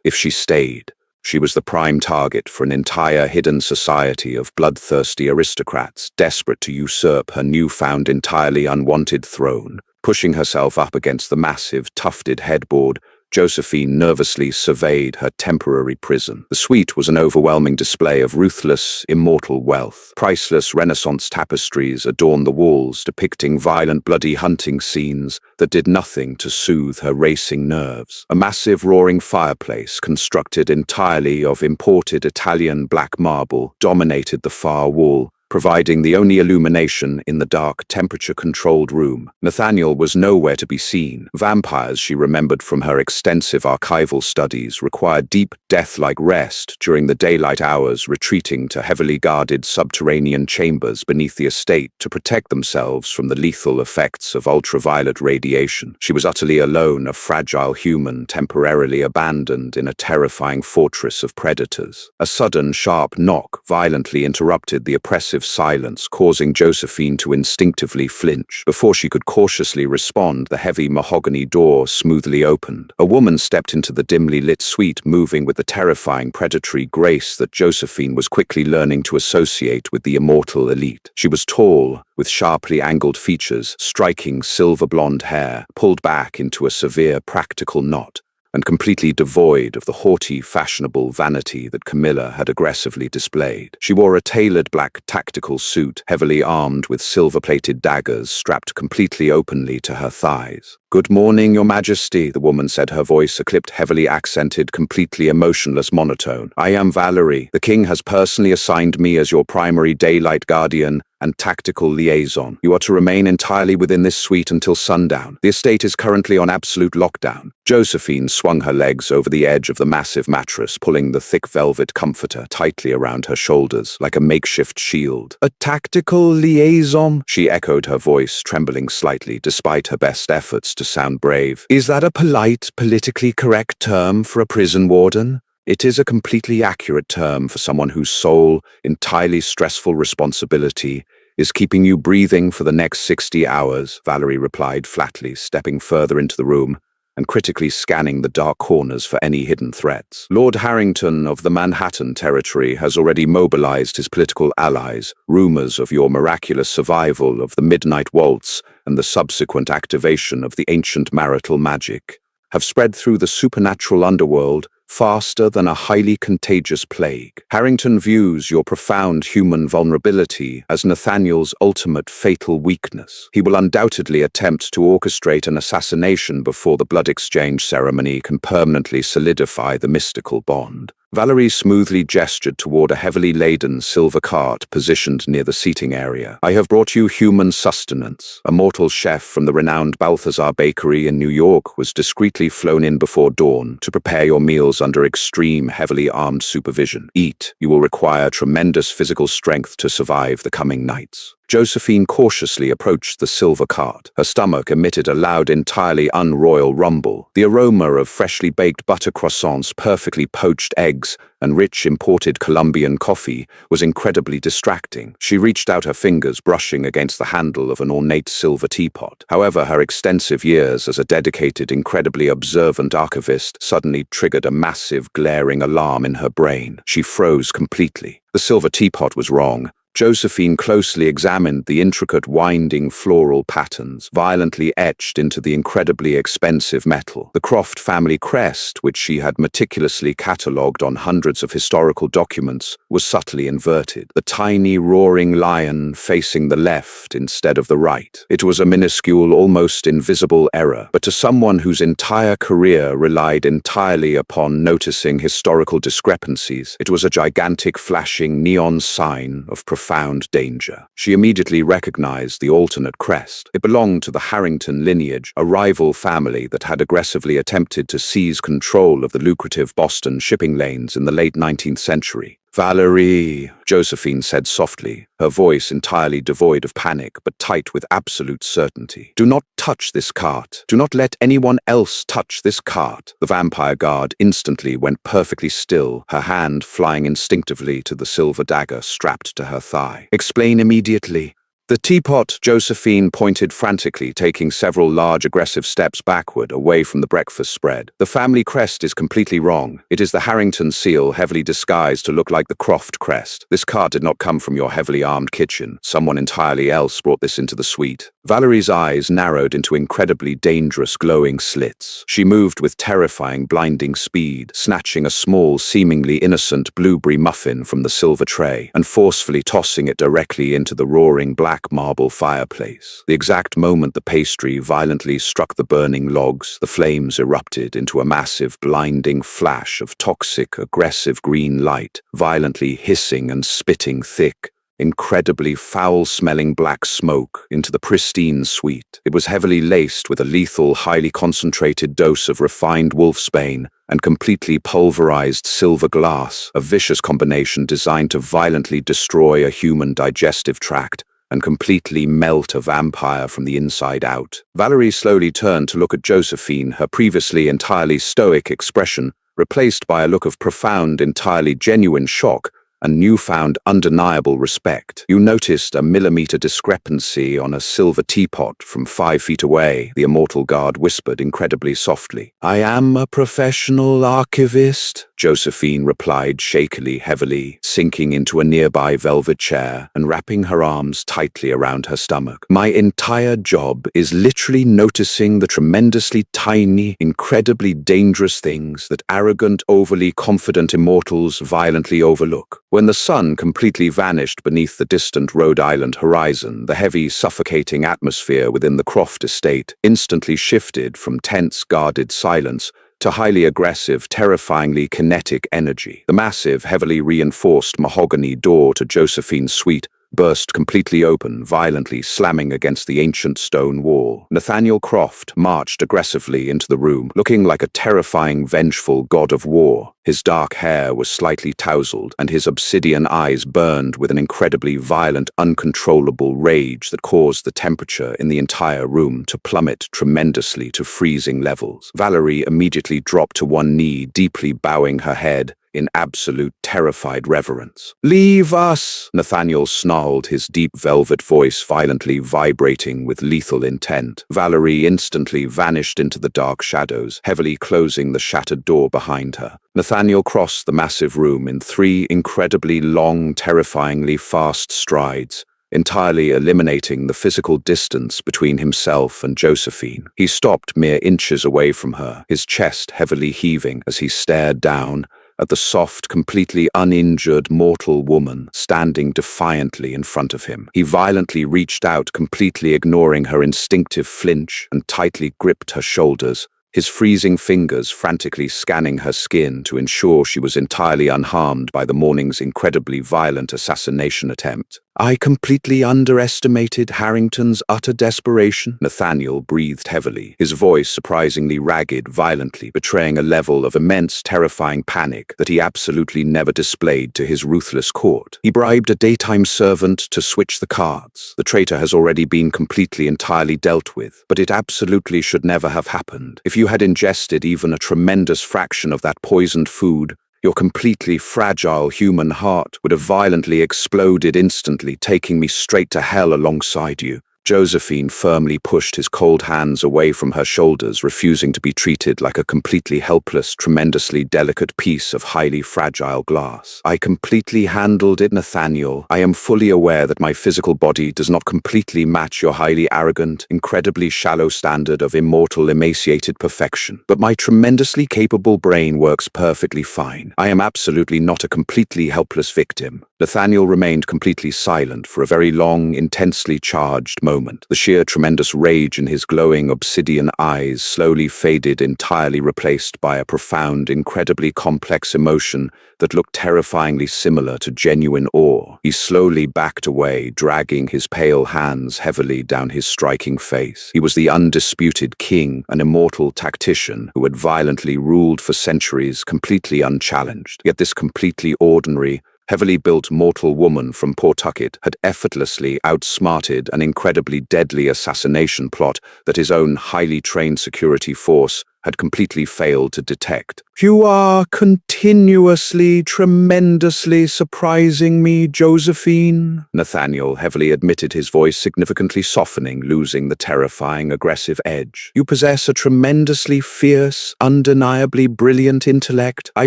If she stayed, she was the prime target for an entire hidden society of bloodthirsty aristocrats desperate to usurp her newfound entirely unwanted throne. Pushing herself up against the massive, tufted headboard, Josephine nervously surveyed her temporary prison. The suite was an overwhelming display of ruthless, immortal wealth. Priceless Renaissance tapestries adorned the walls, depicting violent, bloody hunting scenes that did nothing to soothe her racing nerves. A massive, roaring fireplace, constructed entirely of imported Italian black marble, dominated the far wall, providing the only illumination in the dark, temperature-controlled room. Nathaniel was nowhere to be seen. Vampires, she remembered from her extensive archival studies, required deep, death-like rest during the daylight hours, retreating to heavily guarded subterranean chambers beneath the estate to protect themselves from the lethal effects of ultraviolet radiation. She was utterly alone, a fragile human temporarily abandoned in a terrifying fortress of predators. A sudden, sharp knock violently interrupted the oppressive silence, causing Josephine to instinctively flinch. Before she could cautiously respond, the heavy mahogany door smoothly opened. A woman stepped into the dimly lit suite, moving with the terrifying predatory grace that Josephine was quickly learning to associate with the immortal elite. She was tall, with sharply angled features, striking silver blonde hair, pulled back into a severe practical knot, and completely devoid of the haughty, fashionable vanity that Camilla had aggressively displayed. She wore a tailored black tactical suit, heavily armed with silver-plated daggers strapped completely openly to her thighs. "Good morning, Your Majesty," the woman said, her voice a clipped, heavily accented, completely emotionless monotone. "I am Valerie. The king has personally assigned me as your primary daylight guardian and tactical liaison. You are to remain entirely within this suite until sundown. The estate is currently on absolute lockdown." Josephine swung her legs over the edge of the massive mattress, pulling the thick velvet comforter tightly around her shoulders, like a makeshift shield. "A tactical liaison?" she echoed, her voice trembling slightly despite her best efforts to sound brave. "Is that a polite, politically correct term for a prison warden?" "It is a completely accurate term for someone whose sole, entirely stressful responsibility is keeping you breathing for the next 60 hours, Valerie replied flatly, stepping further into the room and critically scanning the dark corners for any hidden threats. "Lord Harrington of the Manhattan Territory has already mobilized his political allies. Rumors of your miraculous survival of the Midnight Waltz and the subsequent activation of the ancient marital magic have spread through the supernatural underworld faster than a highly contagious plague. Harrington views your profound human vulnerability as Nathaniel's ultimate fatal weakness. He will undoubtedly attempt to orchestrate an assassination before the blood exchange ceremony can permanently solidify the mystical bond." Valerie smoothly gestured toward a heavily laden silver cart positioned near the seating area. "I have brought you human sustenance. A mortal chef from the renowned Balthazar Bakery in New York was discreetly flown in before dawn to prepare your meals under extreme, heavily armed supervision. Eat. You will require tremendous physical strength to survive the coming nights." Josephine cautiously approached the silver cart. Her stomach emitted a loud, entirely unroyal rumble. The aroma of freshly baked butter croissants, perfectly poached eggs, and rich imported Colombian coffee was incredibly distracting. She reached out her fingers, brushing against the handle of an ornate silver teapot. However, her extensive years as a dedicated, incredibly observant archivist suddenly triggered a massive, glaring alarm in her brain. She froze completely. The silver teapot was wrong. Josephine closely examined the intricate winding floral patterns violently etched into the incredibly expensive metal. The Croft family crest, which she had meticulously catalogued on hundreds of historical documents, was subtly inverted, the tiny roaring lion facing the left instead of the right. It was a minuscule, almost invisible error, but to someone whose entire career relied entirely upon noticing historical discrepancies, it was a gigantic flashing neon sign of profound danger. She immediately recognized the alternate crest. It belonged to the Harrington lineage, a rival family that had aggressively attempted to seize control of the lucrative Boston shipping lanes in the late 19th century. "Valerie," Josephine said softly, her voice entirely devoid of panic but tight with absolute certainty. "Do not touch this cart. Do not let anyone else touch this cart." The vampire guard instantly went perfectly still, her hand flying instinctively to the silver dagger strapped to her thigh. "Explain immediately." The teapot, Josephine pointed frantically, taking several large aggressive steps backward, away from the breakfast spread. "The family crest is completely wrong. It is the Harrington seal, heavily disguised to look like the Croft crest. This card did not come from your heavily armed kitchen. Someone entirely else brought this into the suite." Valerie's eyes narrowed into incredibly dangerous glowing slits. She moved with terrifying, blinding speed, snatching a small, seemingly innocent blueberry muffin from the silver tray and forcefully tossing it directly into the roaring black marble fireplace. The exact moment the pastry violently struck the burning logs, the flames erupted into a massive, blinding flash of toxic, aggressive green light, violently hissing and spitting thick, incredibly foul-smelling black smoke into the pristine suite. It was heavily laced with a lethal, highly concentrated dose of refined wolfsbane and completely pulverized silver glass, a vicious combination designed to violently destroy a human digestive tract and completely melt a vampire from the inside out. Valerie slowly turned to look at Josephine, her previously entirely stoic expression replaced by a look of profound, entirely genuine shock and newfound undeniable respect. "You noticed a millimeter discrepancy on a silver teapot from 5 feet away," the immortal guard whispered incredibly softly. "I am a professional archivist," Josephine replied shakily, heavily, sinking into a nearby velvet chair and wrapping her arms tightly around her stomach. "My entire job is literally noticing the tremendously tiny, incredibly dangerous things that arrogant, overly confident immortals violently overlook." When the sun completely vanished beneath the distant Rhode Island horizon, the heavy, suffocating atmosphere within the Croft estate instantly shifted from tense, guarded silence to highly aggressive, terrifyingly kinetic energy. The massive, heavily reinforced mahogany door to Josephine's suite burst completely open, violently slamming against the ancient stone wall. Nathaniel Croft marched aggressively into the room, looking like a terrifying, vengeful god of war. His dark hair was slightly tousled, and his obsidian eyes burned with an incredibly violent, uncontrollable rage that caused the temperature in the entire room to plummet tremendously to freezing levels. Valerie immediately dropped to one knee, deeply bowing her head in absolute terrified reverence. "Leave us!" Nathaniel snarled, his deep velvet voice violently vibrating with lethal intent. Valerie instantly vanished into the dark shadows, heavily closing the shattered door behind her. Nathaniel crossed the massive room in 3 incredibly long, terrifyingly fast strides, entirely eliminating the physical distance between himself and Josephine. He stopped mere inches away from her, his chest heavily heaving as he stared down at the soft, completely uninjured mortal woman standing defiantly in front of him. He violently reached out, completely ignoring her instinctive flinch, and tightly gripped her shoulders, his freezing fingers frantically scanning her skin to ensure she was entirely unharmed by the morning's incredibly violent assassination attempt. "I completely underestimated Harrington's utter desperation." Nathaniel breathed heavily, his voice surprisingly ragged, violently betraying a level of immense, terrifying panic that he absolutely never displayed to his ruthless court. "He bribed a daytime servant to switch the cards. The traitor has already been completely, entirely dealt with, but it absolutely should never have happened. If you had ingested even a tremendous fraction of that poisoned food, your completely fragile human heart would have violently exploded instantly, taking me straight to hell alongside you." Josephine firmly pushed his cold hands away from her shoulders, refusing to be treated like a completely helpless, tremendously delicate piece of highly fragile glass. I completely handled it, Nathaniel. I am fully aware that my physical body does not completely match your highly arrogant, incredibly shallow standard of immortal, emaciated perfection. But my tremendously capable brain works perfectly fine. I am absolutely not a completely helpless victim. Nathaniel remained completely silent for a very long, intensely charged moment. The sheer tremendous rage in his glowing obsidian eyes slowly faded, entirely replaced by a profound, incredibly complex emotion that looked terrifyingly similar to genuine awe. He slowly backed away, dragging his pale hands heavily down his striking face. He was the undisputed king, an immortal tactician who had violently ruled for centuries, completely unchallenged. Yet this completely ordinary, heavily built mortal woman from Pawtucket had effortlessly outsmarted an incredibly deadly assassination plot that his own highly trained security force had completely failed to detect. "You are continuously, tremendously surprising me, Josephine," Nathaniel heavily admitted, his voice significantly softening, losing the terrifying, aggressive edge. "You possess a tremendously fierce, undeniably brilliant intellect. I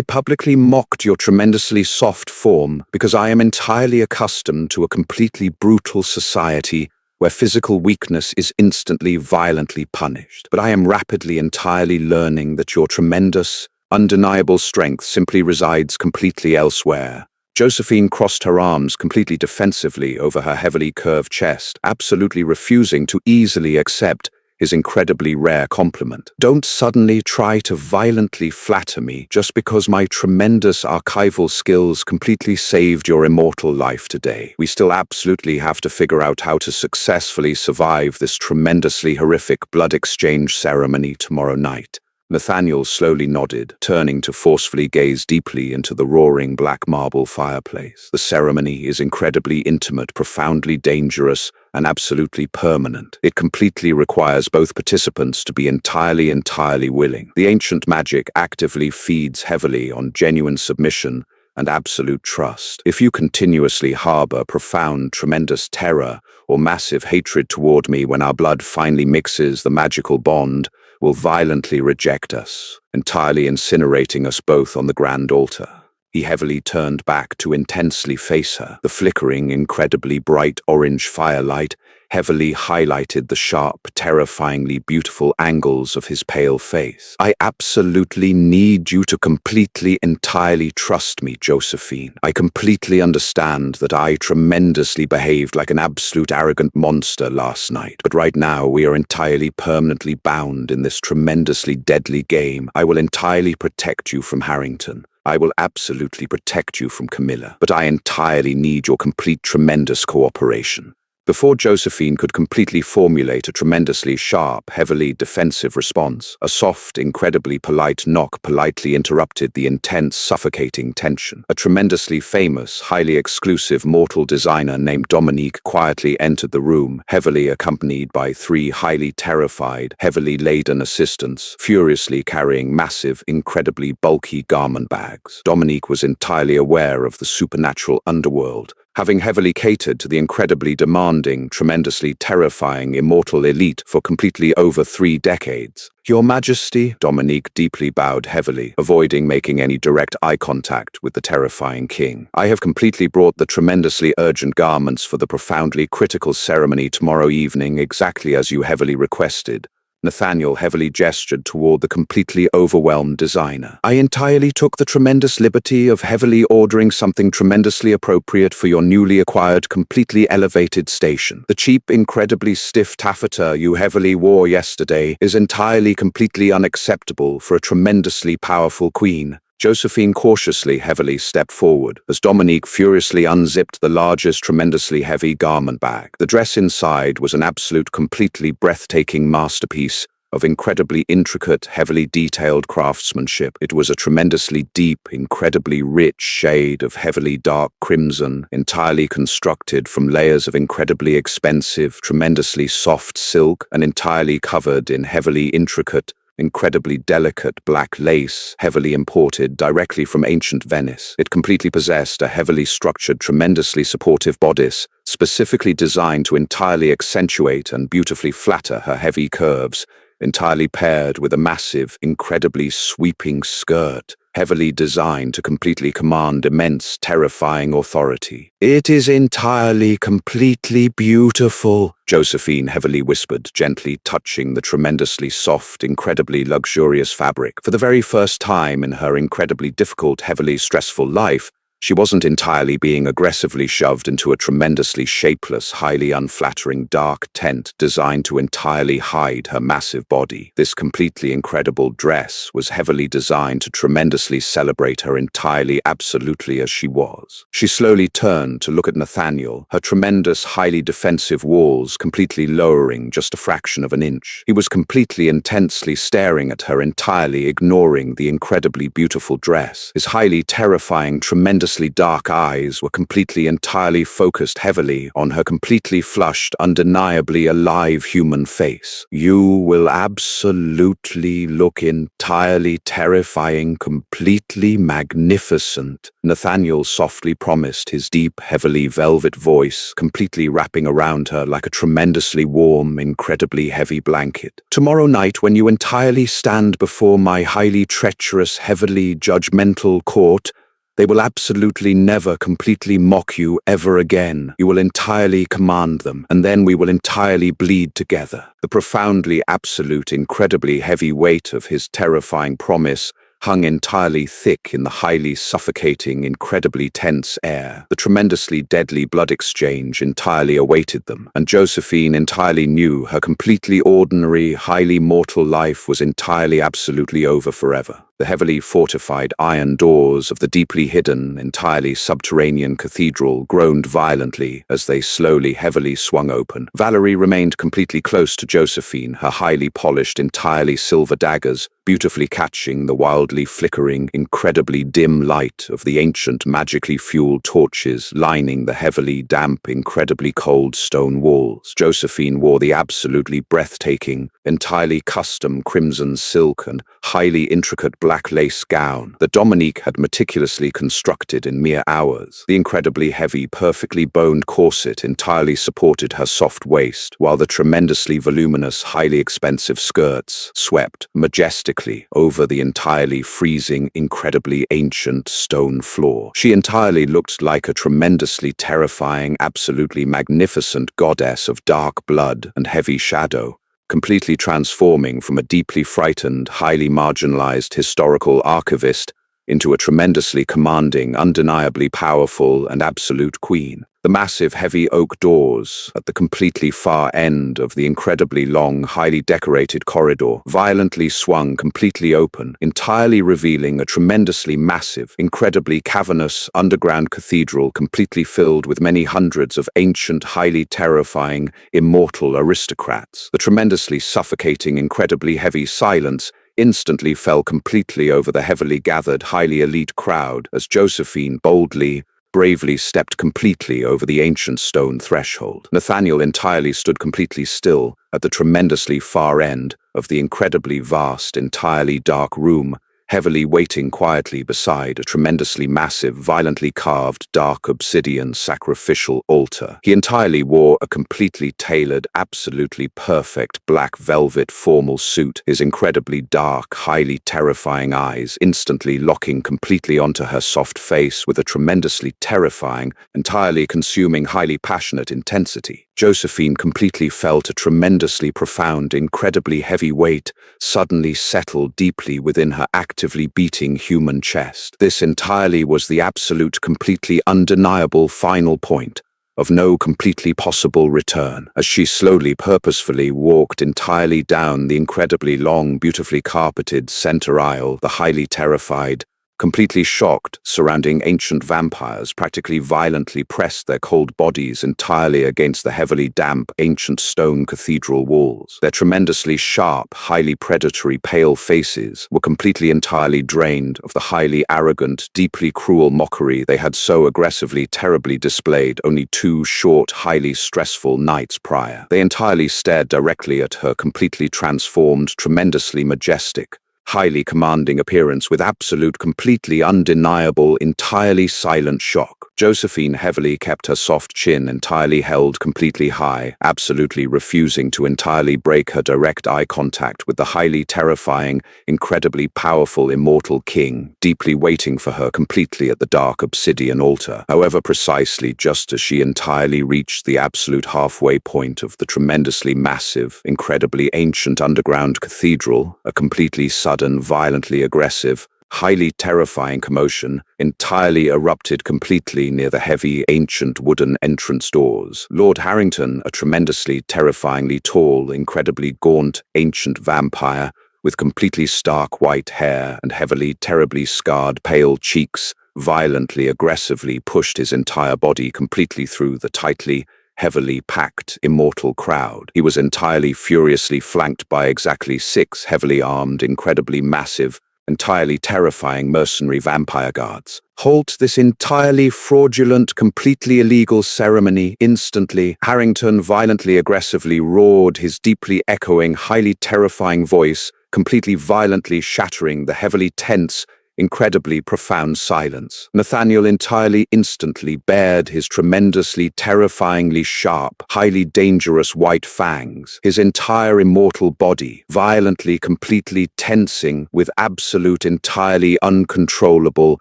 publicly mocked your tremendously soft form because I am entirely accustomed to a completely brutal society where physical weakness is instantly, violently punished. But I am rapidly, entirely learning that your tremendous, undeniable strength simply resides completely elsewhere." Josephine crossed her arms completely defensively over her heavily curved chest, absolutely refusing to easily accept his incredibly rare compliment. "Don't suddenly try to violently flatter me just because my tremendous archival skills completely saved your immortal life today. We still absolutely have to figure out how to successfully survive this tremendously horrific blood exchange ceremony tomorrow night." Nathaniel slowly nodded, turning to forcefully gaze deeply into the roaring black marble fireplace. "The ceremony is incredibly intimate, profoundly dangerous, and absolutely permanent. It completely requires both participants to be entirely willing. The ancient magic actively feeds heavily on genuine submission and absolute trust. If you continuously harbor profound, tremendous terror or massive hatred toward me when our blood finally mixes, the magical bond will violently reject us, entirely incinerating us both on the grand altar." He heavily turned back to intensely face her. The flickering, incredibly bright orange firelight heavily highlighted the sharp, terrifyingly beautiful angles of his pale face. "I absolutely need you to completely, entirely trust me, Josephine. I completely understand that I tremendously behaved like an absolute arrogant monster last night. But right now we are entirely permanently bound in this tremendously deadly game. I will entirely protect you from Harrington. I will absolutely protect you from Camilla. But I entirely need your complete, tremendous cooperation." Before Josephine could completely formulate a tremendously sharp, heavily defensive response, a soft, incredibly polite knock politely interrupted the intense, suffocating tension. A tremendously famous, highly exclusive mortal designer named Dominique quietly entered the room, heavily accompanied by 3 highly terrified, heavily laden assistants, furiously carrying massive, incredibly bulky garment bags. Dominique was entirely aware of the supernatural underworld, having heavily catered to the incredibly demanding, tremendously terrifying immortal elite for completely over 3 decades. "Your Majesty," Dominique deeply bowed heavily, avoiding making any direct eye contact with the terrifying king. "I have completely brought the tremendously urgent garments for the profoundly critical ceremony tomorrow evening, exactly as you heavily requested." Nathaniel heavily gestured toward the completely overwhelmed designer. "I entirely took the tremendous liberty of heavily ordering something tremendously appropriate for your newly acquired, completely elevated station. The cheap, incredibly stiff taffeta you heavily wore yesterday is entirely completely unacceptable for a tremendously powerful queen." Josephine cautiously heavily stepped forward as Dominique furiously unzipped the largest tremendously heavy garment bag. The dress inside was an absolute completely breathtaking masterpiece of incredibly intricate, heavily detailed craftsmanship. It was a tremendously deep, incredibly rich shade of heavily dark crimson, entirely constructed from layers of incredibly expensive, tremendously soft silk, and entirely covered in heavily intricate, incredibly delicate black lace, heavily imported directly from ancient Venice. It completely possessed a heavily structured, tremendously supportive bodice, specifically designed to entirely accentuate and beautifully flatter her heavy curves, entirely paired with a massive, incredibly sweeping skirt, heavily designed to completely command immense, terrifying authority. "It is entirely, completely beautiful," Josephine heavily whispered, gently touching the tremendously soft, incredibly luxurious fabric. For the very first time in her incredibly difficult, heavily stressful life, she wasn't entirely being aggressively shoved into a tremendously shapeless, highly unflattering dark tent designed to entirely hide her massive body. This completely incredible dress was heavily designed to tremendously celebrate her entirely, absolutely as she was. She slowly turned to look at Nathaniel, her tremendous, highly defensive walls completely lowering just a fraction of an inch. He was completely intensely staring at her, entirely ignoring the incredibly beautiful dress. His highly terrifying, tremendously dark eyes were completely entirely focused heavily on her completely flushed, undeniably alive human face. "You will absolutely look entirely terrifying, completely magnificent," Nathaniel softly promised, his deep, heavily velvet voice completely wrapping around her like a tremendously warm, incredibly heavy blanket. "Tomorrow night, when you entirely stand before my highly treacherous, heavily judgmental court, they will absolutely never completely mock you ever again. You will entirely command them, and then we will entirely bleed together." The profoundly absolute, incredibly heavy weight of his terrifying promise hung entirely thick in the highly suffocating, incredibly tense air. The tremendously deadly blood exchange entirely awaited them, and Josephine entirely knew her completely ordinary, highly mortal life was entirely absolutely over forever. The heavily fortified iron doors of the deeply hidden, entirely subterranean cathedral groaned violently as they slowly, heavily swung open. Valerie remained completely close to Josephine, her highly polished, entirely silver daggers beautifully catching the wildly flickering, incredibly dim light of the ancient, magically fueled torches lining the heavily damp, incredibly cold stone walls. Josephine wore the absolutely breathtaking, entirely custom crimson silk and highly intricate black lace gown that Dominique had meticulously constructed in mere hours. The incredibly heavy, perfectly boned corset entirely supported her soft waist, while the tremendously voluminous, highly expensive skirts swept majestically over the entirely freezing, incredibly ancient stone floor. She entirely looked like a tremendously terrifying, absolutely magnificent goddess of dark blood and heavy shadow, completely transforming from a deeply frightened, highly marginalized historical archivist into a tremendously commanding, undeniably powerful and absolute queen. The massive, heavy oak doors at the completely far end of the incredibly long, highly decorated corridor violently swung completely open, entirely revealing a tremendously massive, incredibly cavernous underground cathedral completely filled with many hundreds of ancient, highly terrifying, immortal aristocrats. The tremendously suffocating, incredibly heavy silence instantly fell completely over the heavily gathered, highly elite crowd as Josephine boldly, bravely stepped completely over the ancient stone threshold. Nathaniel entirely stood completely still at the tremendously far end of the incredibly vast, entirely dark room, heavily waiting quietly beside a tremendously massive, violently carved, dark obsidian sacrificial altar. He entirely wore a completely tailored, absolutely perfect black velvet formal suit, his incredibly dark, highly terrifying eyes instantly locking completely onto her soft face with a tremendously terrifying, entirely consuming, highly passionate intensity. Josephine completely felt a tremendously profound, incredibly heavy weight suddenly settle deeply within her actively beating human chest. This entirely was the absolute, completely undeniable final point of no completely possible return, as she slowly, purposefully walked entirely down the incredibly long, beautifully carpeted center aisle. The highly terrified, completely shocked, surrounding ancient vampires practically violently pressed their cold bodies entirely against the heavily damp ancient stone cathedral walls. Their tremendously sharp, highly predatory pale faces were completely entirely drained of the highly arrogant, deeply cruel mockery they had so aggressively, terribly displayed only 2 short, highly stressful nights prior. They entirely stared directly at her completely transformed, tremendously majestic, highly commanding appearance with absolute, completely undeniable, entirely silent shock. Josephine heavily kept her soft chin entirely held completely high, absolutely refusing to entirely break her direct eye contact with the highly terrifying, incredibly powerful immortal king, deeply waiting for her completely at the dark obsidian altar. However, precisely just as she entirely reached the absolute halfway point of the tremendously massive, incredibly ancient underground cathedral, a completely sudden, violently aggressive, highly terrifying commotion entirely erupted completely near the heavy, ancient wooden entrance doors. Lord Harrington, a tremendously, terrifyingly tall, incredibly gaunt, ancient vampire, with completely stark white hair and heavily, terribly scarred, pale cheeks, violently, aggressively pushed his entire body completely through the tightly, heavily packed, immortal crowd. He was entirely furiously flanked by exactly 6 heavily armed, incredibly massive, entirely terrifying mercenary vampire guards. Halt this entirely fraudulent, completely illegal ceremony instantly. Harrington violently aggressively roared, his deeply echoing, highly terrifying voice completely violently shattering the heavily tense, incredibly profound silence. Nathaniel entirely instantly bared his tremendously, terrifyingly sharp, highly dangerous white fangs, his entire immortal body violently, completely tensing with absolute, entirely uncontrollable,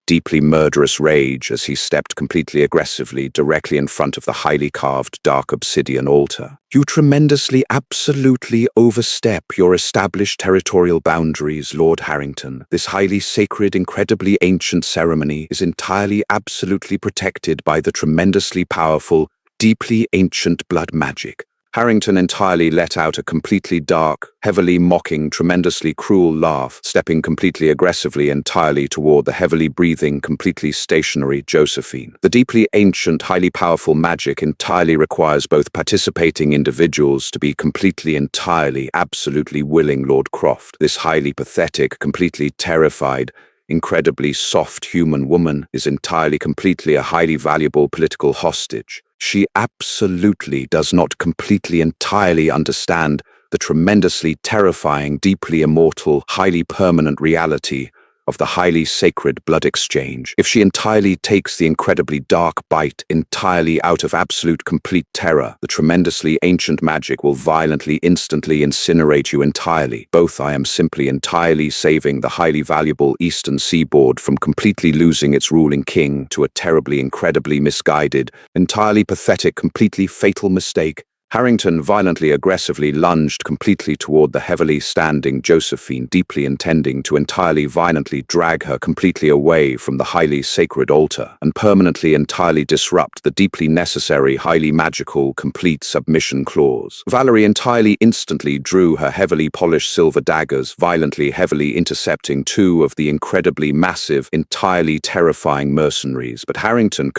deeply murderous rage as he stepped completely aggressively directly in front of the highly carved dark obsidian altar. You tremendously, absolutely overstep your established territorial boundaries, Lord Harrington. This highly sacred, incredibly ancient ceremony is entirely, absolutely protected by the tremendously powerful, deeply ancient blood magic. Harrington entirely let out a completely dark, heavily mocking, tremendously cruel laugh, stepping completely aggressively entirely toward the heavily breathing, completely stationary Josephine. The deeply ancient, highly powerful magic entirely requires both participating individuals to be completely, entirely, absolutely willing. Lord Croft, this highly pathetic, completely terrified, incredibly soft human woman, is entirely, completely a highly valuable political hostage. She absolutely does not completely, entirely understand the tremendously terrifying, deeply immortal, highly permanent reality of the highly sacred blood exchange. If she entirely takes the incredibly dark bite entirely out of absolute complete terror, the tremendously ancient magic will violently, instantly incinerate you entirely. Both I am simply entirely saving the highly valuable eastern seaboard from completely losing its ruling king to a terribly, incredibly misguided, entirely pathetic, completely fatal mistake. Harrington violently aggressively lunged completely toward the heavily standing Josephine, deeply intending to entirely violently drag her completely away from the highly sacred altar and permanently entirely disrupt the deeply necessary, highly magical, complete submission clause. Valerie entirely instantly drew her heavily polished silver daggers, violently heavily intercepting 2 of the incredibly massive, entirely terrifying mercenaries, but Harrington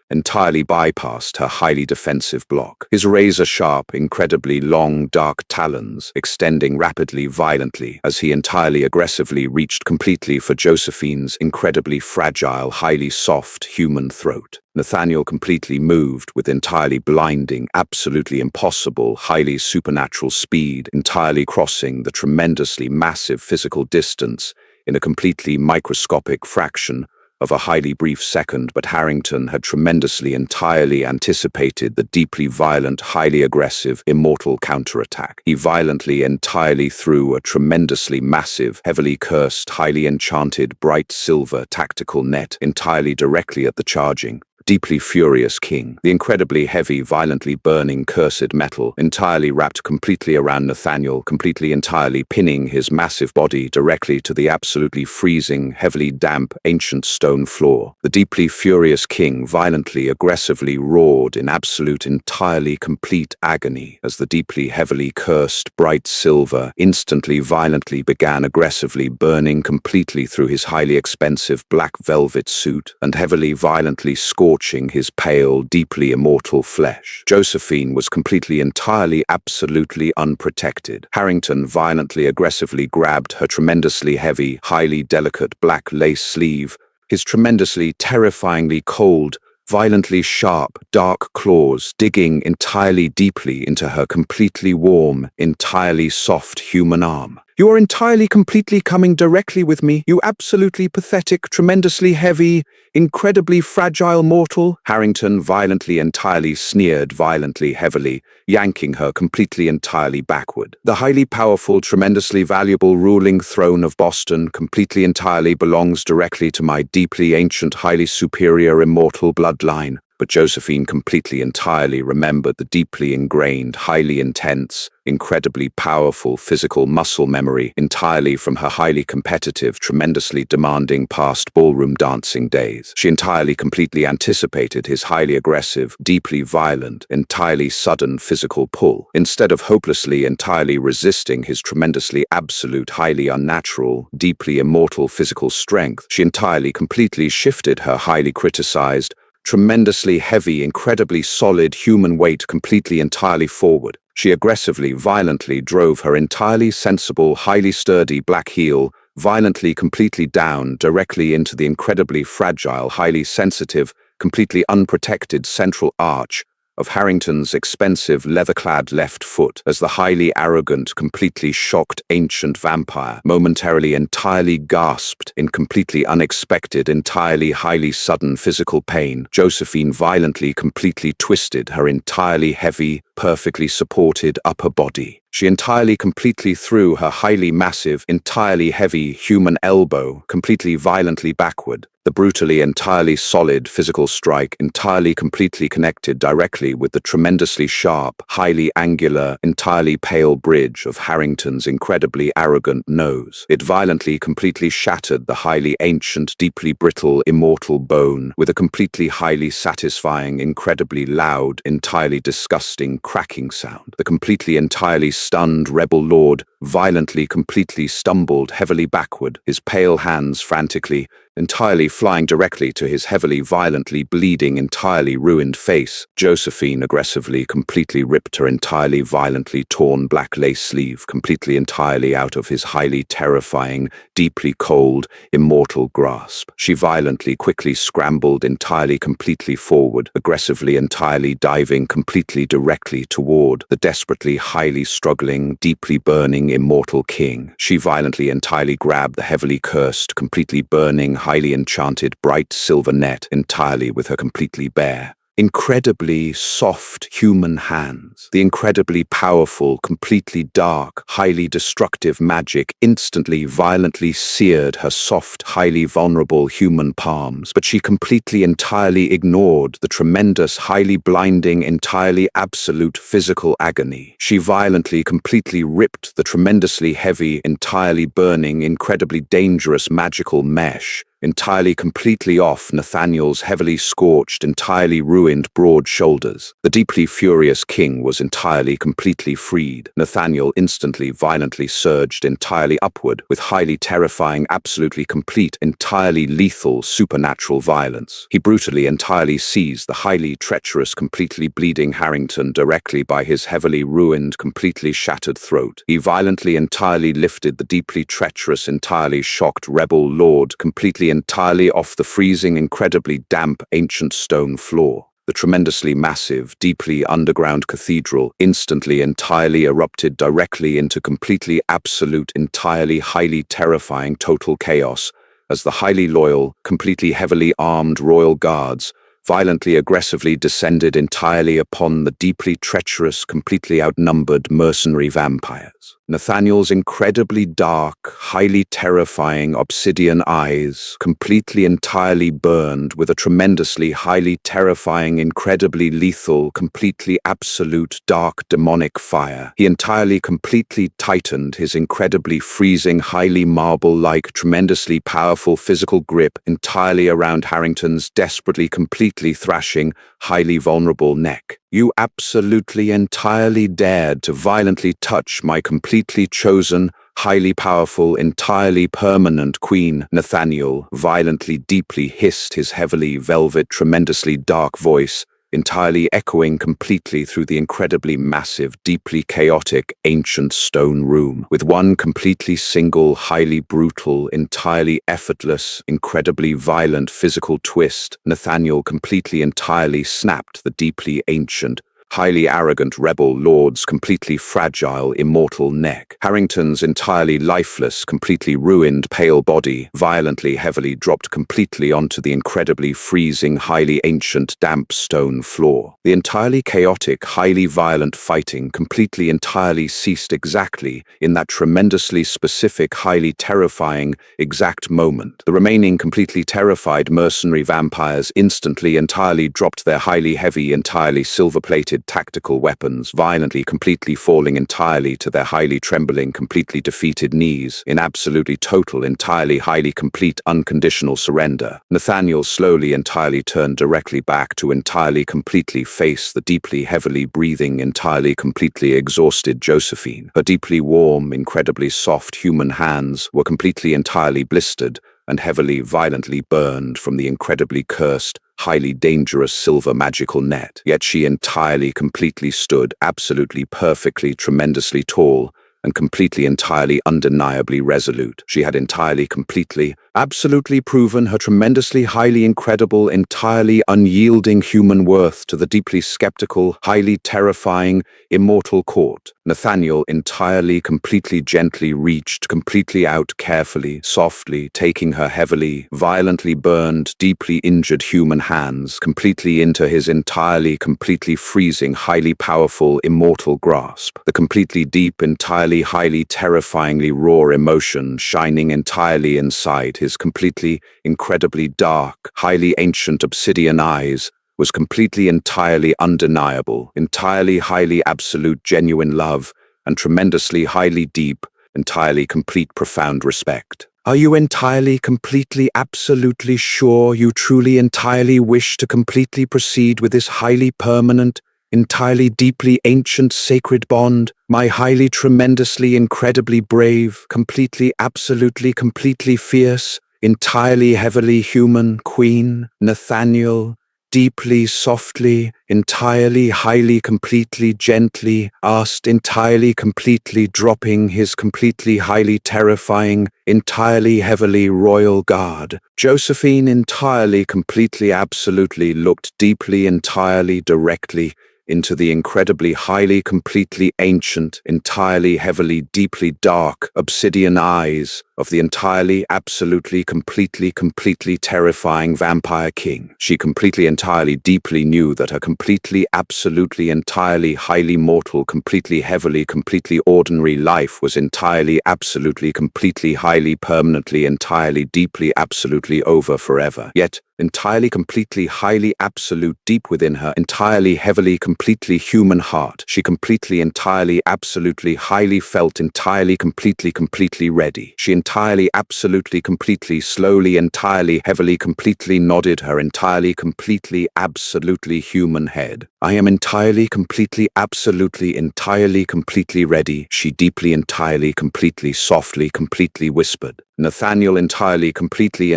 entirely bypassed her highly defensive block. His razor-sharp, incredibly long, dark talons extending rapidly, violently, as he entirely aggressively reached completely for Josephine's incredibly fragile, highly soft human throat. Nathaniel completely moved with entirely blinding, absolutely impossible, highly supernatural speed, entirely crossing the tremendously massive physical distance in a completely microscopic fraction of a highly brief second, but Harrington had tremendously, entirely anticipated the deeply violent, highly aggressive, immortal counterattack. He violently, entirely threw a tremendously massive, heavily cursed, highly enchanted, bright silver tactical net entirely directly at the charging, deeply furious king. The incredibly heavy, violently burning, cursed metal entirely wrapped completely around Nathaniel, completely entirely pinning his massive body directly to the absolutely freezing, heavily damp, ancient stone floor. The deeply furious king violently, aggressively roared in absolute, entirely complete agony as the deeply, heavily cursed, bright silver instantly, violently began aggressively burning completely through his highly expensive black velvet suit and heavily, violently scorching his pale, deeply immortal flesh. Josephine was completely, entirely, absolutely unprotected. Harrington violently, aggressively grabbed her tremendously heavy, highly delicate black lace sleeve, his tremendously, terrifyingly cold, violently sharp, dark claws digging entirely deeply into her completely warm, entirely soft human arm. "You are entirely, completely coming directly with me, you absolutely pathetic, tremendously heavy, incredibly fragile mortal," Harrington violently, entirely sneered violently, heavily, yanking her completely, entirely backward. "The highly powerful, tremendously valuable ruling throne of Boston completely, entirely belongs directly to my deeply ancient, highly superior, immortal bloodline." But Josephine completely, entirely remembered the deeply ingrained, highly intense, incredibly powerful physical muscle memory entirely from her highly competitive, tremendously demanding past ballroom dancing days. She entirely, completely anticipated his highly aggressive, deeply violent, entirely sudden physical pull. Instead of hopelessly, entirely resisting his tremendously absolute, highly unnatural, deeply immortal physical strength, she entirely, completely shifted her highly criticized, tremendously heavy, incredibly solid human weight completely, entirely forward. She aggressively, violently drove her entirely sensible, highly sturdy black heel violently, completely down directly into the incredibly fragile, highly sensitive, completely unprotected central arch of Harrington's expensive leather-clad left foot as the highly arrogant, completely shocked ancient vampire momentarily, entirely gasped in completely unexpected, entirely highly sudden physical pain. Josephine violently, completely twisted her entirely heavy, perfectly supported upper body. She entirely, completely threw her highly massive, entirely heavy human elbow completely, violently backward. The brutally, entirely solid physical strike entirely, completely connected directly with the tremendously sharp, highly angular, entirely pale bridge of Harrington's incredibly arrogant nose. It violently, completely shattered the highly ancient, deeply brittle, immortal bone with a completely, highly satisfying, incredibly loud, entirely disgusting cracking sound. The completely, entirely stunned rebel lord violently, completely stumbled heavily backward, his pale hands frantically, entirely flying directly to his heavily, violently bleeding, entirely ruined face. Josephine aggressively, completely ripped her entirely, violently torn black lace sleeve completely, entirely out of his highly terrifying, deeply cold, immortal grasp. She violently, quickly scrambled entirely, completely forward, aggressively, entirely diving completely directly toward the desperately, highly struggling, deeply burning, immortal king. She violently, entirely grabbed the heavily cursed, completely burning, highly enchanted, bright silver net entirely with her completely bare, incredibly soft human hands. The incredibly powerful, completely dark, highly destructive magic instantly, violently seared her soft, highly vulnerable human palms, but she completely, entirely ignored the tremendous, highly blinding, entirely absolute physical agony. She violently, completely ripped the tremendously heavy, entirely burning, incredibly dangerous magical mesh entirely, completely off Nathaniel's heavily scorched, entirely ruined broad shoulders. The deeply furious king was entirely, completely freed. Nathaniel instantly, violently surged entirely upward with highly terrifying, absolutely complete, entirely lethal, supernatural violence. He brutally, entirely seized the highly treacherous, completely bleeding Harrington directly by his heavily ruined, completely shattered throat. He violently, entirely lifted the deeply treacherous, entirely shocked rebel lord completely, entirely off the freezing, incredibly damp, ancient stone floor. The tremendously massive, deeply underground cathedral instantly, entirely erupted directly into completely absolute, entirely highly terrifying total chaos as the highly loyal, completely heavily armed royal guards violently, aggressively descended entirely upon the deeply treacherous, completely outnumbered mercenary vampires. Nathaniel's incredibly dark, highly terrifying obsidian eyes, completely entirely burned with a tremendously highly terrifying, incredibly lethal, completely absolute dark demonic fire. He entirely completely tightened his incredibly freezing, highly marble-like, tremendously powerful physical grip entirely around Harrington's desperately, completely thrashing, highly vulnerable neck. You absolutely entirely dared to violently touch my completely chosen, highly powerful, entirely permanent queen. Nathaniel violently, deeply hissed, his heavily velvet, tremendously dark voice, entirely echoing completely through the incredibly massive, deeply chaotic, ancient stone room. With one completely single, highly brutal, entirely effortless, incredibly violent physical twist, Nathaniel completely entirely snapped the deeply ancient, highly arrogant rebel lord's completely fragile, immortal neck. Harrington's entirely lifeless, completely ruined, pale body violently, heavily dropped completely onto the incredibly freezing, highly ancient, damp stone floor. The entirely chaotic, highly violent fighting completely entirely ceased exactly in that tremendously specific, highly terrifying, exact moment. The remaining completely terrified mercenary vampires instantly entirely dropped their highly heavy, entirely silver-plated tactical weapons, violently, completely falling entirely to their highly trembling, completely defeated knees, in absolutely total, entirely, highly complete, unconditional surrender. Nathaniel slowly, entirely turned directly back to entirely, completely face the deeply, heavily breathing, entirely, completely exhausted Josephine. Her deeply warm, incredibly soft human hands were completely, entirely blistered and heavily, violently burned from the incredibly cursed, highly dangerous silver magical net. Yet she entirely, completely stood, absolutely, perfectly, tremendously tall, and completely, entirely, undeniably resolute. She had entirely, completely, absolutely proven her tremendously, highly incredible, entirely unyielding human worth to the deeply skeptical, highly terrifying, immortal court. Nathaniel entirely, completely, gently reached completely out, carefully, softly, taking her heavily, violently burned, deeply injured human hands completely into his entirely, completely freezing, highly powerful, immortal grasp. The completely deep, entirely, highly terrifyingly raw emotion shining entirely inside his completely, incredibly dark, highly ancient obsidian eyes was completely, entirely undeniable, entirely, highly absolute, genuine love, and tremendously, highly deep, entirely complete, profound respect. Are you entirely, completely, absolutely sure you truly, entirely wish to completely proceed with this highly permanent, entirely, deeply ancient, sacred bond, my highly, tremendously, incredibly brave, completely, absolutely, completely fierce, entirely, heavily human queen, Nathaniel? Deeply, softly, entirely, highly, completely, gently, asked, entirely, completely, dropping his completely, highly terrifying, entirely, heavily royal guard. Josephine entirely, completely, absolutely looked deeply, entirely, directly into the incredibly, highly, completely ancient, entirely, heavily, deeply dark, obsidian eyes of the entirely, absolutely, completely terrifying vampire king. She completely, entirely, deeply knew that her completely, absolutely, entirely, highly mortal, completely, heavily, completely ordinary life was entirely, absolutely, completely, highly, permanently, entirely, deeply, absolutely over forever. Yet, entirely, completely, highly, absolute, deep within her entirely, heavily, completely human heart, she completely, entirely, absolutely, highly felt entirely, completely ready. She entirely, absolutely, completely, slowly, entirely, heavily, completely nodded her entirely, completely, absolutely human head. I am entirely, completely, absolutely, entirely, completely ready, she deeply, entirely, completely, softly, completely whispered. Nathaniel entirely, completely,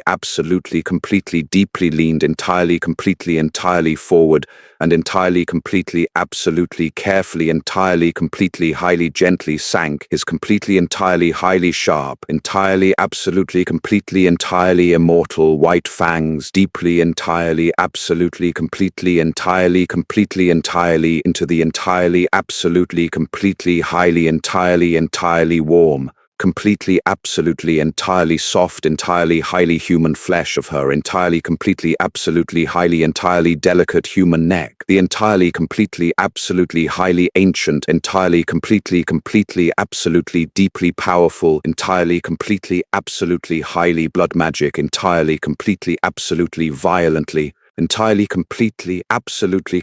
absolutely, completely, deeply leaned entirely, entirely forward, and entirely, completely, absolutely, carefully, entirely, completely, highly, gently sank his completely, entirely, highly sharp, entirely, absolutely, completely, entirely immortal white fangs deeply, entirely, absolutely, completely, entirely into the entirely, absolutely, completely, highly, entirely warm, completely, absolutely, entirely soft, entirely highly human flesh of her entirely, completely, absolutely, highly, entirely delicate human neck, the entirely, completely, absolutely, highly ancient, entirely, completely, absolutely, deeply powerful, entirely, completely, absolutely, highly blood magic, entirely, completely, absolutely, violently, entirely,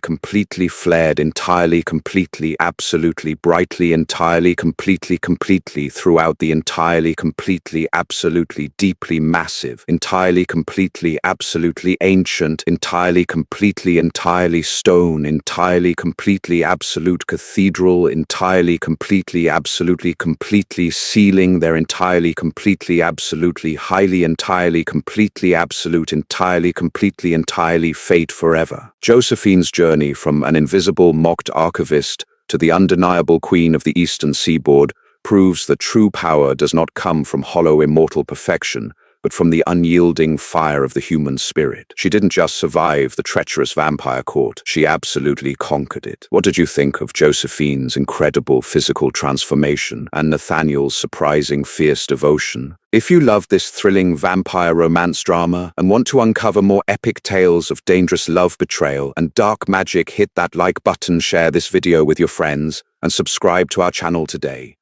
completely flared, entirely, completely, absolutely, brightly, entirely, completely, throughout the entirely, completely, absolutely, deeply massive, entirely, completely, absolutely ancient, entirely, entirely stone, entirely, completely, absolute cathedral, entirely, completely sealing their entirely, absolutely, highly, entirely, completely, absolute, entirely, fate forever. Josephine's journey from an invisible mocked archivist to the undeniable queen of the eastern seaboard proves that true power does not come from hollow immortal perfection, but from the unyielding fire of the human spirit. She didn't just survive the treacherous vampire court, she absolutely conquered it. What did you think of Josephine's incredible physical transformation and Nathaniel's surprising fierce devotion? If you love this thrilling vampire romance drama and want to uncover more epic tales of dangerous love, betrayal, and dark magic, hit that like button, share this video with your friends, and subscribe to our channel today.